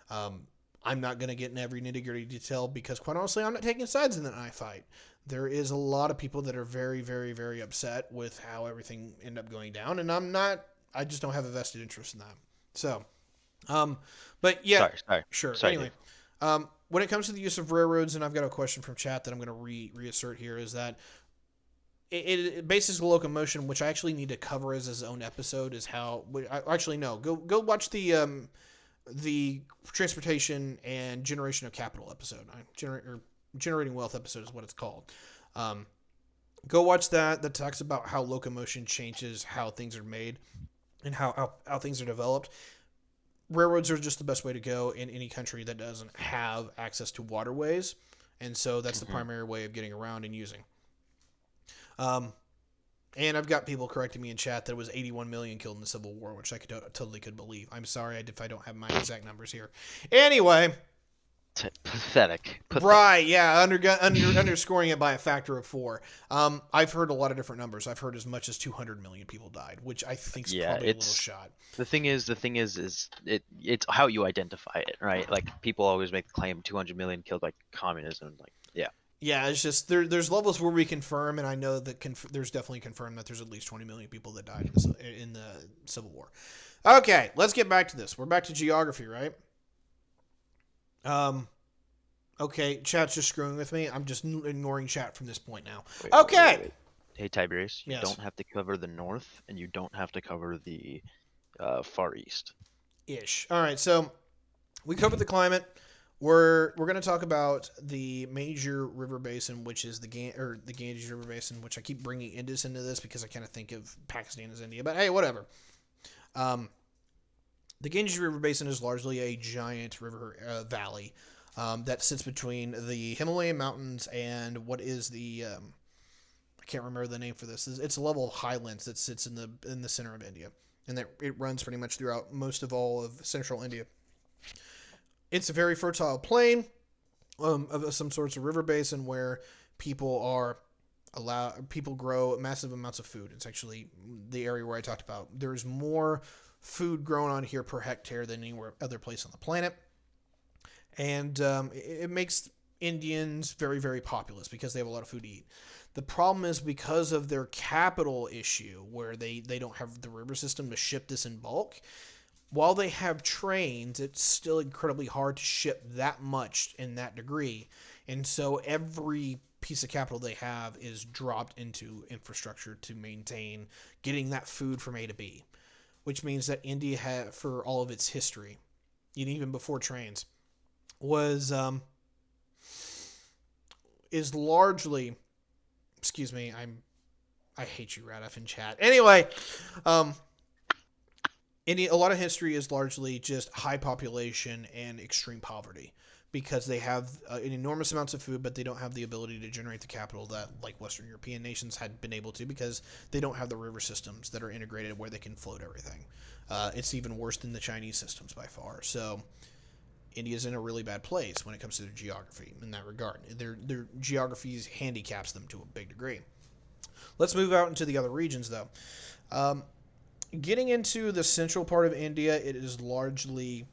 I'm not going to get in every nitty-gritty detail because, quite honestly, I'm not taking sides in that knife fight. There is a lot of people that are very, very, very upset with how everything ended up going down, and I'm not. I just don't have a vested interest in that. So, but yeah, sure. Sorry, Anyway, when it comes to the use of railroads, and I've got a question from chat that I'm going to reassert here, is that it bases locomotion, which I actually need to cover as his own episode, is how. Actually, no. Go watch the transportation and generation of capital episode. Generating wealth episode is what it's called. Go watch that. That talks about how locomotion changes how things are made and how things are developed. Railroads are just the best way to go in any country that doesn't have access to waterways, and so that's the primary way of getting around and using. And I've got people correcting me in chat that it was 81 million killed in the Civil War, which I totally could believe. I'm sorry if I don't have my exact numbers here. Anyway. Pathetic. Right, yeah, underscoring it by a factor of 4. I've heard a lot of different numbers. I've heard as much as 200 million people died, which I think is probably a little shot. The thing is it's how you identify it, right? Like, people always make the claim 200 million killed by communism. Like, yeah. Yeah, it's just there's levels where we confirm, and I know that there's definitely confirmed that there's at least 20 million people that died in the Civil War. Okay, let's get back to this. We're back to geography, right? Okay, chat's just screwing with me. I'm just ignoring chat from this point now. Wait, wait, wait, Okay. wait, wait. Hey, Tiberius, you Yes. don't have to cover the north, and you don't have to cover the far east. Ish. All right. So we covered the climate. We're going to talk about the major river basin, which is the Ganges River Basin, which I keep bringing Indus into this because I kind of think of Pakistan as India. But hey, whatever. Um, the Ganges River Basin is largely a giant river valley that sits between the Himalayan mountains and what is the I can't remember the name for this. It's a level of highlands that sits in the center of India, and that it runs pretty much throughout most of all of central India. It's a very fertile plain of some sorts of river basin where people grow massive amounts of food. It's actually the area where I talked about. There's more food grown on here per hectare than anywhere other place on the planet, and it makes Indians very, very populous because they have a lot of food to eat. The problem is because of their capital issue, where they don't have the river system to ship this in bulk. While they have trains, it's still incredibly hard to ship that much in that degree. And so every piece of capital they have is dropped into infrastructure to maintain getting that food from A to B, which means that India had, for all of its history, even before trains, was is largely, excuse me, I hate you, Radif, in chat. Anyway, a lot of history is largely just high population and extreme poverty because they have an enormous amounts of food, but they don't have the ability to generate the capital that like Western European nations had been able to because they don't have the river systems that are integrated where they can float everything. It's even worse than the Chinese systems by far. So India's in a really bad place when it comes to their geography in that regard. Their geography handicaps them to a big degree. Let's move out into the other regions, though. Getting into the central part of India, it is largely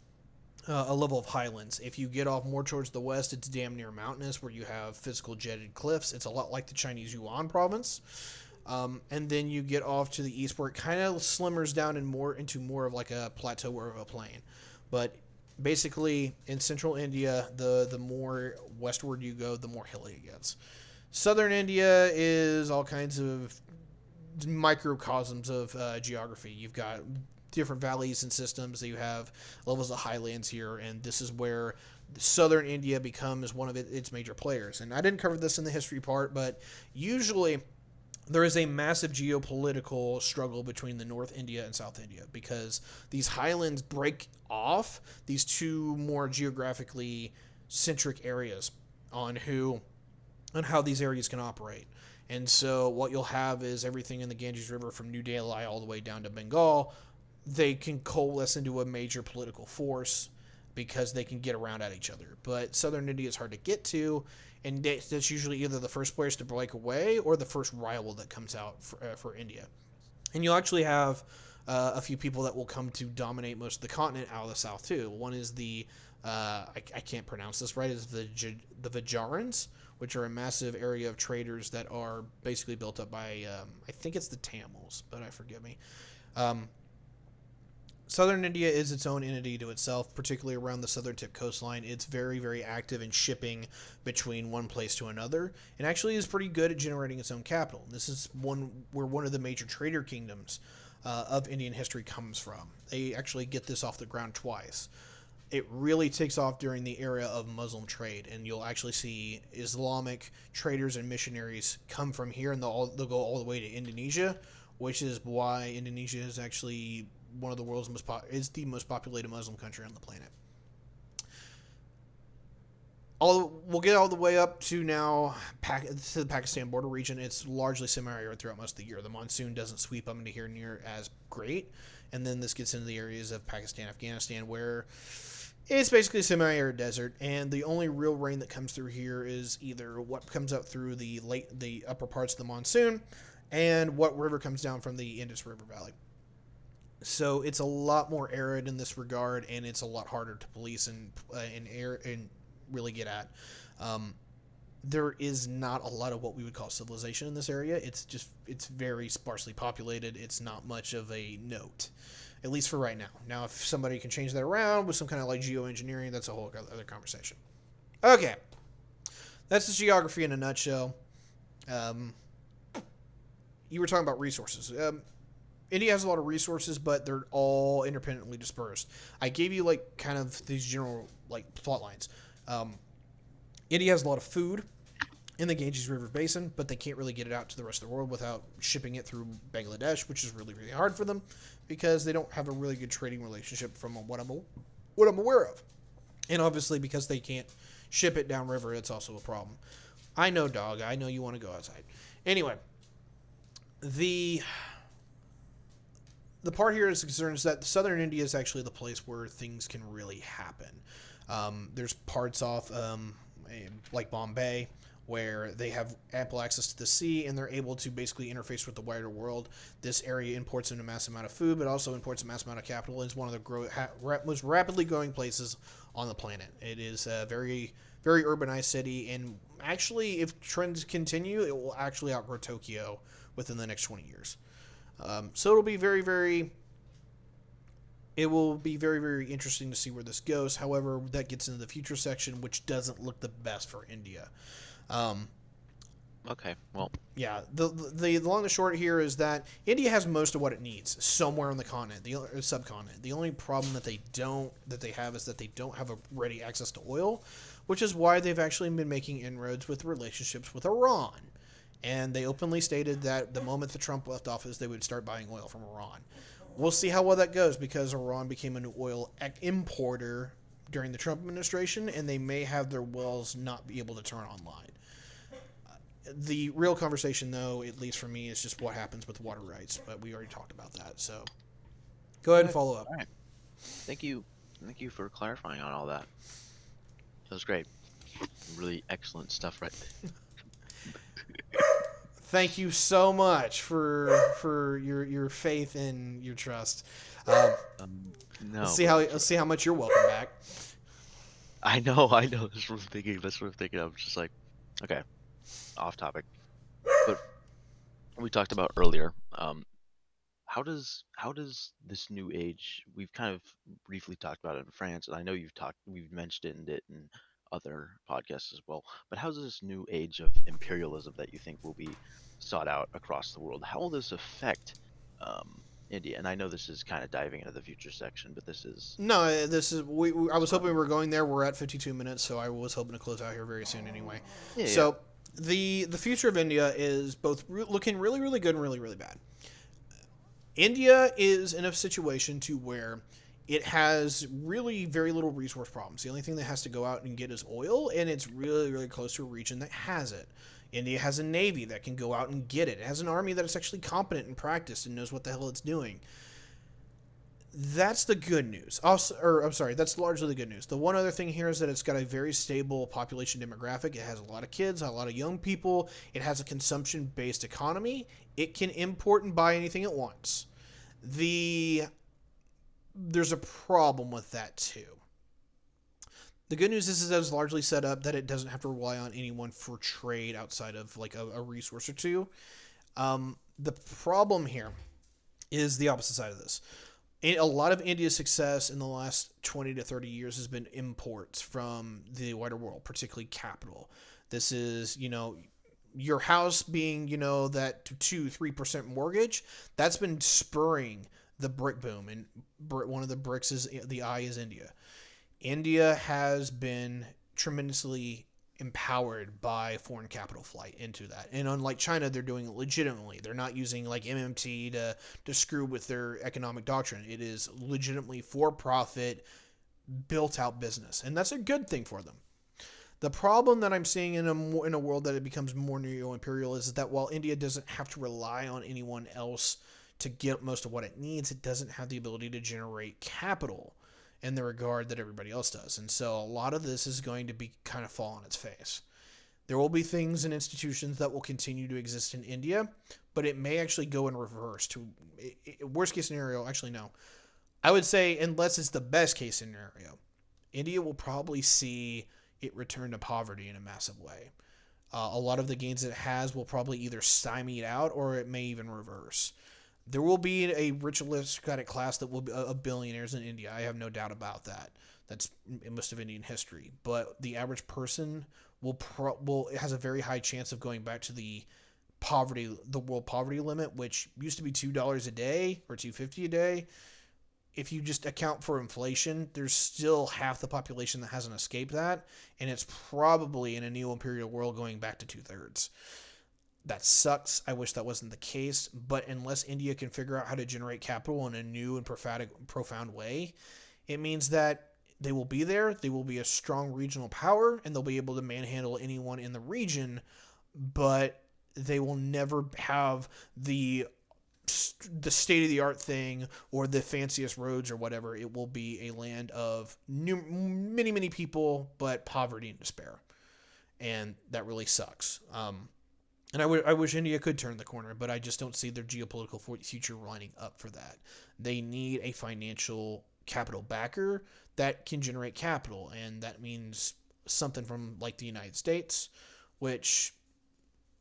a level of highlands. If you get off more towards the west, it's damn near mountainous, where you have physical jetted cliffs. It's a lot like the Chinese Yuan province. And then you get off to the east, where it kind of slimmers down into more of like a plateau or a plain. But basically, in central India, the more westward you go, the more hilly it gets. Southern India is all kinds of microcosms of geography. You've got different valleys and systems. You have levels of highlands here, and this is where southern India becomes one of its major players. And I didn't cover this in the history part, but usually there is a massive geopolitical struggle between the North India and South India because these highlands break off these two more geographically centric areas on how these areas can operate. And so what you'll have is everything in the Ganges River from New Delhi all the way down to Bengal, they can coalesce into a major political force because they can get around at each other. But southern India is hard to get to, and that's usually either the first players to break away or the first rival that comes out for India. And you'll actually have a few people that will come to dominate most of the continent out of the south too. One is I can't pronounce this right, is the Vajarans, which are a massive area of traders that are basically built up by, I think it's the Tamils, but forgive me. Southern India is its own entity to itself, particularly around the southern tip coastline. It's very, very active in shipping between one place to another, and actually is pretty good at generating its own capital. This is where one of the major trader kingdoms of Indian history comes from. They actually get this off the ground twice. It really takes off during the era of Muslim trade, and you'll actually see Islamic traders and missionaries come from here, and they'll go all the way to Indonesia, which is why Indonesia is actually one of the world's is the most populated Muslim country on the planet. We'll get all the way up to now to the Pakistan border region. It's largely semi-arid throughout most of the year. The monsoon doesn't sweep up into here near as great, and then this gets into the areas of Pakistan, Afghanistan, where it's basically a semi-arid desert, and the only real rain that comes through here is either what comes up through the upper parts of the monsoon, and what river comes down from the Indus River Valley. So it's a lot more arid in this regard, and it's a lot harder to police and really get at. There is not a lot of what we would call civilization in this area. It's very sparsely populated. It's not much of a note, at least for right now. Now, if somebody can change that around with some kind of like geoengineering, that's a whole other conversation. Okay, that's the geography in a nutshell. Um, you were talking about resources. India has a lot of resources, but they're all independently dispersed. I gave you like kind of these general like plot lines. Um, India has a lot of food in the Ganges River Basin, but they can't really get it out to the rest of the world without shipping it through Bangladesh, which is really really hard for them because they don't have a really good trading relationship from what I'm aware of. And obviously because they can't ship it downriver, it's also a problem. I know, dog. I know you want to go outside. Anyway, the the part here is concerned is that southern India is actually the place where things can really happen. There's parts off like Bombay where they have ample access to the sea and they're able to basically interface with the wider world. This area imports in a massive amount of food, but also imports a massive amount of capital. It's one of the most rapidly growing places on the planet. It is a very, very urbanized city, and actually, if trends continue, it will actually outgrow Tokyo within the next 20 years. So it'll be very, very. It will be very, very interesting to see where this goes. However, that gets into the future section, which doesn't look the best for India. Um, Okay, well, yeah, the long and short here is that India has most of what it needs somewhere on the continent, the subcontinent. The only problem that they have is that they don't have a ready access to oil, which is why they've actually been making inroads with relationships with Iran. And they openly stated that the moment the Trump left office, they would start buying oil from Iran. We'll see how well that goes because Iran became a new oil importer during the Trump administration, and they may have their wells not be able to turn online. The real conversation, though, at least for me, is just what happens with water rights. But we already talked about that, so go ahead and follow up. all right. Thank you, thank you for clarifying on all that. That was great. Really excellent stuff, right? Thank you so much for your faith and your trust. Um, No, let's see how much you're welcome back. I know, I know. That's what I'm thinking. That's what I'm thinking. I'm just like, okay, off topic. But we talked about earlier. How does this new age? We've kind of briefly talked about it in France, and I know we've mentioned it in other podcasts as well. But how's this new age of imperialism that you think will be sought out across the world? How will this affect India? And I know this is kind of diving into the future section, but this is No, this is I was hoping we were going there. We're at 52 minutes, so I was hoping to close out here very soon anyway. yeah, yeah. So the future of India is both looking really really good and really really bad. India is in a situation to where it has really very little resource problems. The only thing that has to go out and get is oil, and it's really, really close to a region that has it. India has a navy that can go out and get it. It has an army that is actually competent and practiced and knows what the hell it's doing. That's the good news. Also, or I'm sorry, that's largely the good news. The one other thing here is that it's got a very stable population demographic. It has a lot of kids, a lot of young people. It has a consumption-based economy. It can import and buy anything it wants. There's a problem with that too. The good news is that it's largely set up that it doesn't have to rely on anyone for trade outside of like a resource or two. The problem here is the opposite side of this. A lot of India's success in the last 20 to 30 years has been imports from the wider world, particularly capital. This is, your house being, that 2-3% mortgage, that's been spurring the brick boom. And one of the bricks is the eye is India. India has been tremendously empowered by foreign capital flight into that. And unlike China, they're doing it legitimately. They're not using like MMT to screw with their economic doctrine. It is legitimately for profit, built out business. And that's a good thing for them. The problem that I'm seeing in a world that it becomes more neo-imperial is that while India doesn't have to rely on anyone else to get most of what it needs, it doesn't have the ability to generate capital in the regard that everybody else does. And so a lot of this is going to be kind of fall on its face. There will be things and institutions that will continue to exist in India, but it may actually go in reverse to worst case scenario. Actually, no. I would say unless it's the best case scenario, India will probably see it return to poverty in a massive way. A lot of the gains it has will probably either stymie it out or it may even reverse. There will be a rich aristocratic class that will be billionaires in India. I have no doubt about that. That's most of Indian history. But the average person it has a very high chance of going back to the world poverty limit, which used to be $2 a day or $2.50 a day. If you just account for inflation, there's still half the population that hasn't escaped that, and it's probably in a neo-imperial world going back to 2/3. That sucks. I wish that wasn't the case, but unless India can figure out how to generate capital in a new and profound way, it means that they will be there, they will be a strong regional power, and they'll be able to manhandle anyone in the region, but they will never have the state-of-the-art thing or the fanciest roads or whatever. It will be a land of many people, but poverty and despair, and that really sucks. And I wish India could turn the corner, but I just don't see their geopolitical future lining up for that. They need a financial capital backer that can generate capital, and that means something from like the United States, which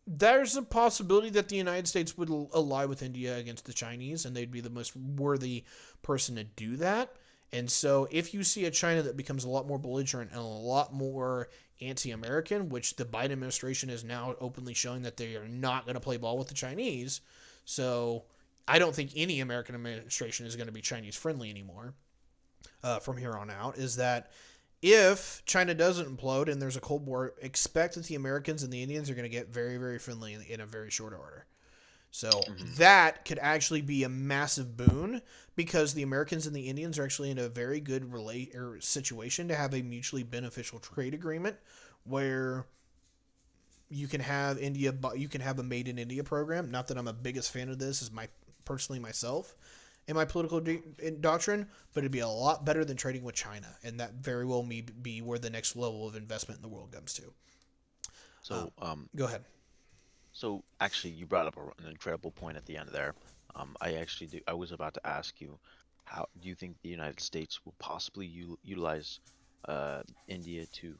there's a possibility that the United States would ally with India against the Chinese, and they'd be the most worthy person to do that. And so if you see a China that becomes a lot more belligerent and a lot more anti-American, which the Biden administration is now openly showing that they are not going to play ball with the Chinese. So I don't think any American administration is going to be Chinese friendly anymore from here on out, is that if China doesn't implode and there's a Cold War, expect that the Americans and the Indians are going to get very friendly in a very short order. So that could actually be a massive boon, because the Americans and the Indians are actually in a very good situation to have a mutually beneficial trade agreement where you can have a Made in India program. Not that I'm a biggest fan of this, as personally myself in my political doctrine, but it'd be a lot better than trading with China, and that very well may be where the next level of investment in the world comes to. So, Go ahead. So actually, you brought up an incredible point at the end there. I was about to ask you, how do you think the United States will possibly utilize India to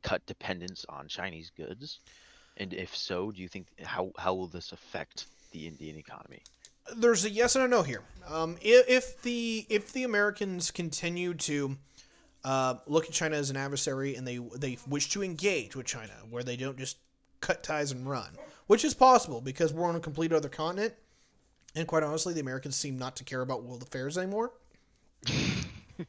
cut dependence on Chinese goods? And if so, do you think how will this affect the Indian economy? There's a yes and a no here. If the Americans continue to look at China as an adversary, and they wish to engage with China, where they don't just cut ties and run, which is possible because we're on a complete other continent, and quite honestly, the Americans seem not to care about world affairs anymore.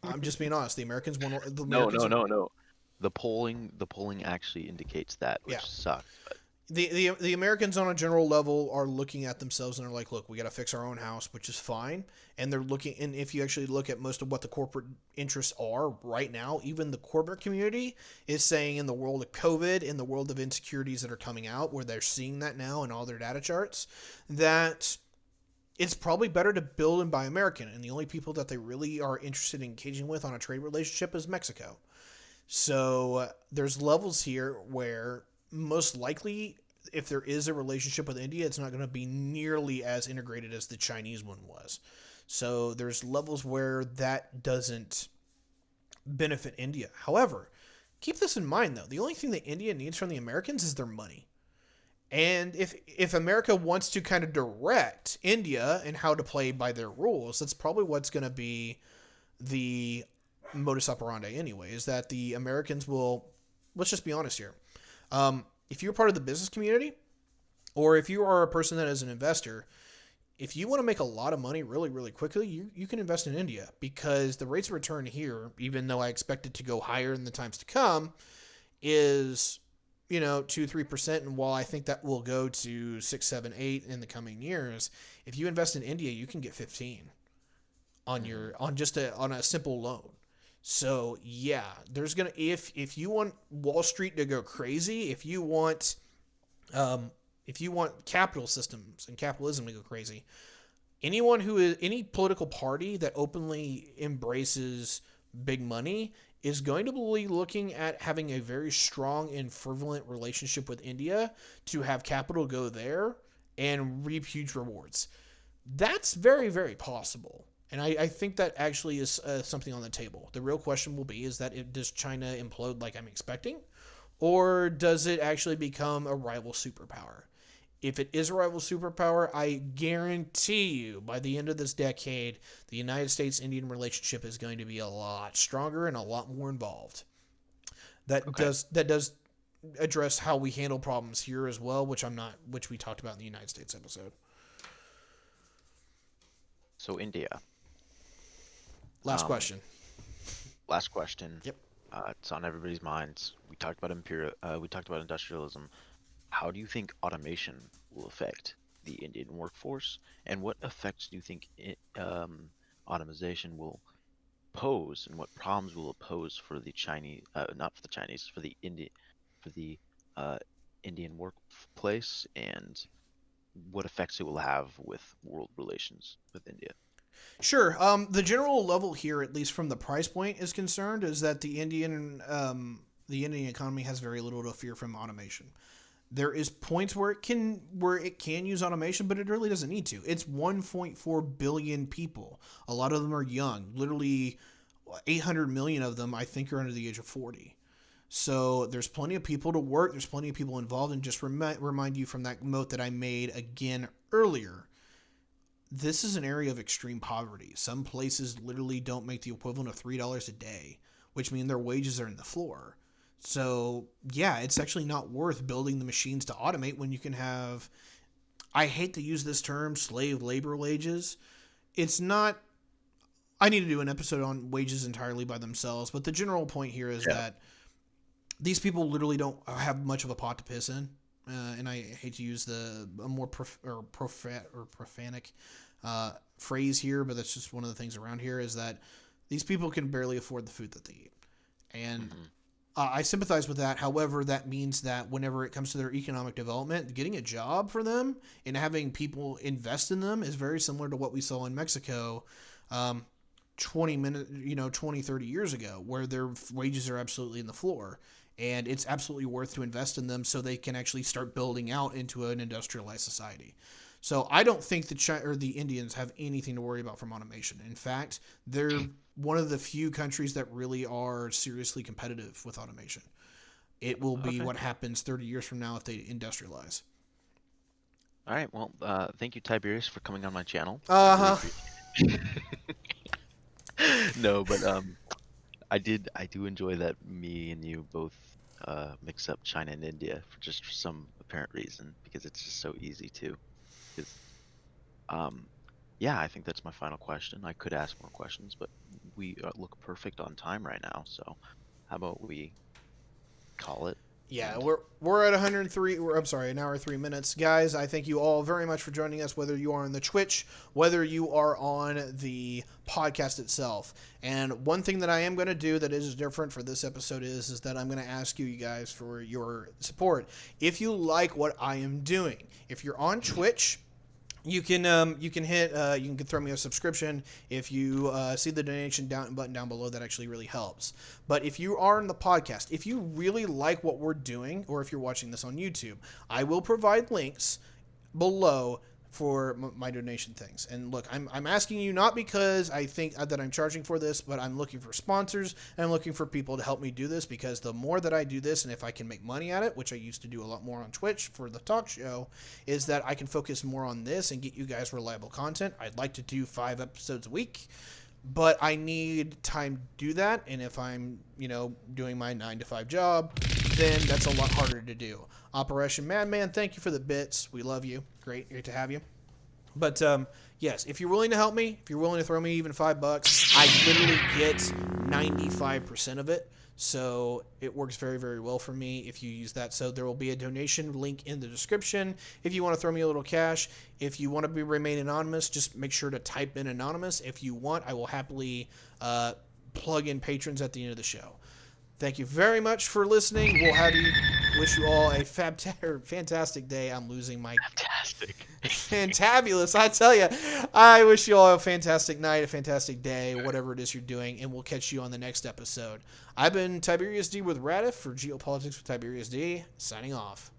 I'm just being honest. The Americans want the Americans. No. The polling actually indicates that, which sucks. But The Americans on a general level are looking at themselves and are like, look, we got to fix our own house, which is fine. And they're looking, and if you actually look at most of what the corporate interests are right now, even the corporate community is saying, in the world of COVID, in the world of insecurities that are coming out, where they're seeing that now in all their data charts, that it's probably better to build and buy American. And the only people that they really are interested in engaging with on a trade relationship is Mexico. So there's levels here where most likely, if there is a relationship with India, it's not going to be nearly as integrated as the Chinese one was. So there's levels where that doesn't benefit India. However, keep this in mind, though. The only thing that India needs from the Americans is their money. And if America wants to kind of direct India and how to play by their rules, that's probably what's going to be the modus operandi anyway, is that the Americans will, let's just be honest here. If you're part of the business community, or if you are a person that is an investor, if you want to make a lot of money really quickly, you can invest in India, because the rates of return here, even though I expect it to go higher in the times to come, is 2-3%. And while I think that will go to 6, 7, 8 in the coming years, if you invest in India, you can get 15 on a simple loan. So yeah, there's gonna, if you want Wall Street to go crazy, if you want capital systems and capitalism to go crazy, any political party that openly embraces big money is going to be looking at having a very strong and fervent relationship with India to have capital go there and reap huge rewards. That's very possible. And I think that actually is something on the table. The real question will be, does China implode like I'm expecting? Or does it actually become a rival superpower? If it is a rival superpower, I guarantee you by the end of this decade, the United States-Indian relationship is going to be a lot stronger and a lot more involved. That does address how we handle problems here as well, which we talked about in the United States episode. So India. Last Um, question. Last question. Yep. It's on everybody's minds. We talked about we talked about industrialism. How do you think automation will affect the Indian workforce, and what effects do you think automation will pose, and what problems will it pose for the Chinese, not for the Chinese, for the uh, Indian workplace, and what effects it will have with world relations with India? Sure. The general level here, at least from the price point is concerned, is that the Indian economy has very little to fear from automation. There is points where it can use automation, but it really doesn't need to. It's 1.4 billion people. A lot of them are young. Literally 800 million of them, I think, are under the age of 40. So there's plenty of people to work. There's plenty of people involved. And just remind you from that note that I made again earlier, this is an area of extreme poverty. Some places literally don't make the equivalent of $3 a day, which means their wages are in the floor. So, yeah, it's actually not worth building the machines to automate when you can have, I hate to use this term, slave labor wages. It's not, I need to do an episode on wages entirely by themselves, but the general point here is that these people literally don't have much of a pot to piss in. And I hate to use a more profanic phrase here, but that's just one of the things around here is that these people can barely afford the food that they eat. And I sympathize with that. However, that means that whenever it comes to their economic development, getting a job for them and having people invest in them is very similar to what we saw in Mexico 20, 30 years ago, where their wages are absolutely in the floor. And it's absolutely worth to invest in them so they can actually start building out into an industrialized society. So I don't think the Indians have anything to worry about from automation. In fact, they're one of the few countries that really are seriously competitive with automation. It will be what happens 30 years from now if they industrialize. All right. Well, thank you, Tiberius, for coming on my channel. Uh-huh. Really No, but I do enjoy that me and you both mix up China and India for some apparent reason, because it's just so easy to. 'Cause, yeah, I think that's my final question. I could ask more questions, but we look perfect on time right now. So how about we call it? Yeah, And we're at 103. I'm sorry, an hour 3 minutes, guys. I thank you all very much for joining us. Whether you are on the Twitch, whether you are on the podcast itself, and one thing that I am going to do that is different for this episode is that I'm going to ask you guys for your support. If you like what I am doing, if you're on Twitch, you can hit you can throw me a subscription. If you see the donation button down below, that actually really helps. But if you are in the podcast, if you really like what we're doing, or if you're watching this on YouTube, I will provide links below for my donation things. And look, I'm asking you not because I think that I'm charging for this, but I'm looking for sponsors and I'm looking for people to help me do this, because the more that I do this, and if I can make money at it, which I used to do a lot more on Twitch for the talk show, is that I can focus more on this and get you guys reliable content. I'd like to do 5 episodes a week, but I need time to do that. And if I'm, doing my 9 to 5 job, then that's a lot harder to do. Operation Madman, thank you for the bits. We love you. Great to have you. But yes, if you're willing to help me, if you're willing to throw me even $5, I literally get 95% of it. So it works very, very well for me if you use that. So there will be a donation link in the description if you want to throw me a little cash. If you want to remain anonymous, just make sure to type in anonymous. If you want, I will happily plug in patrons at the end of the show. Thank you very much for listening. Wish you all a fantastic day. I'm losing my fantabulous. I tell you, I wish you all a fantastic night, a fantastic day, whatever it is you're doing, and we'll catch you on the next episode. I've been Tyberius D with Radif for Geopolitics with Tyberius D, signing off.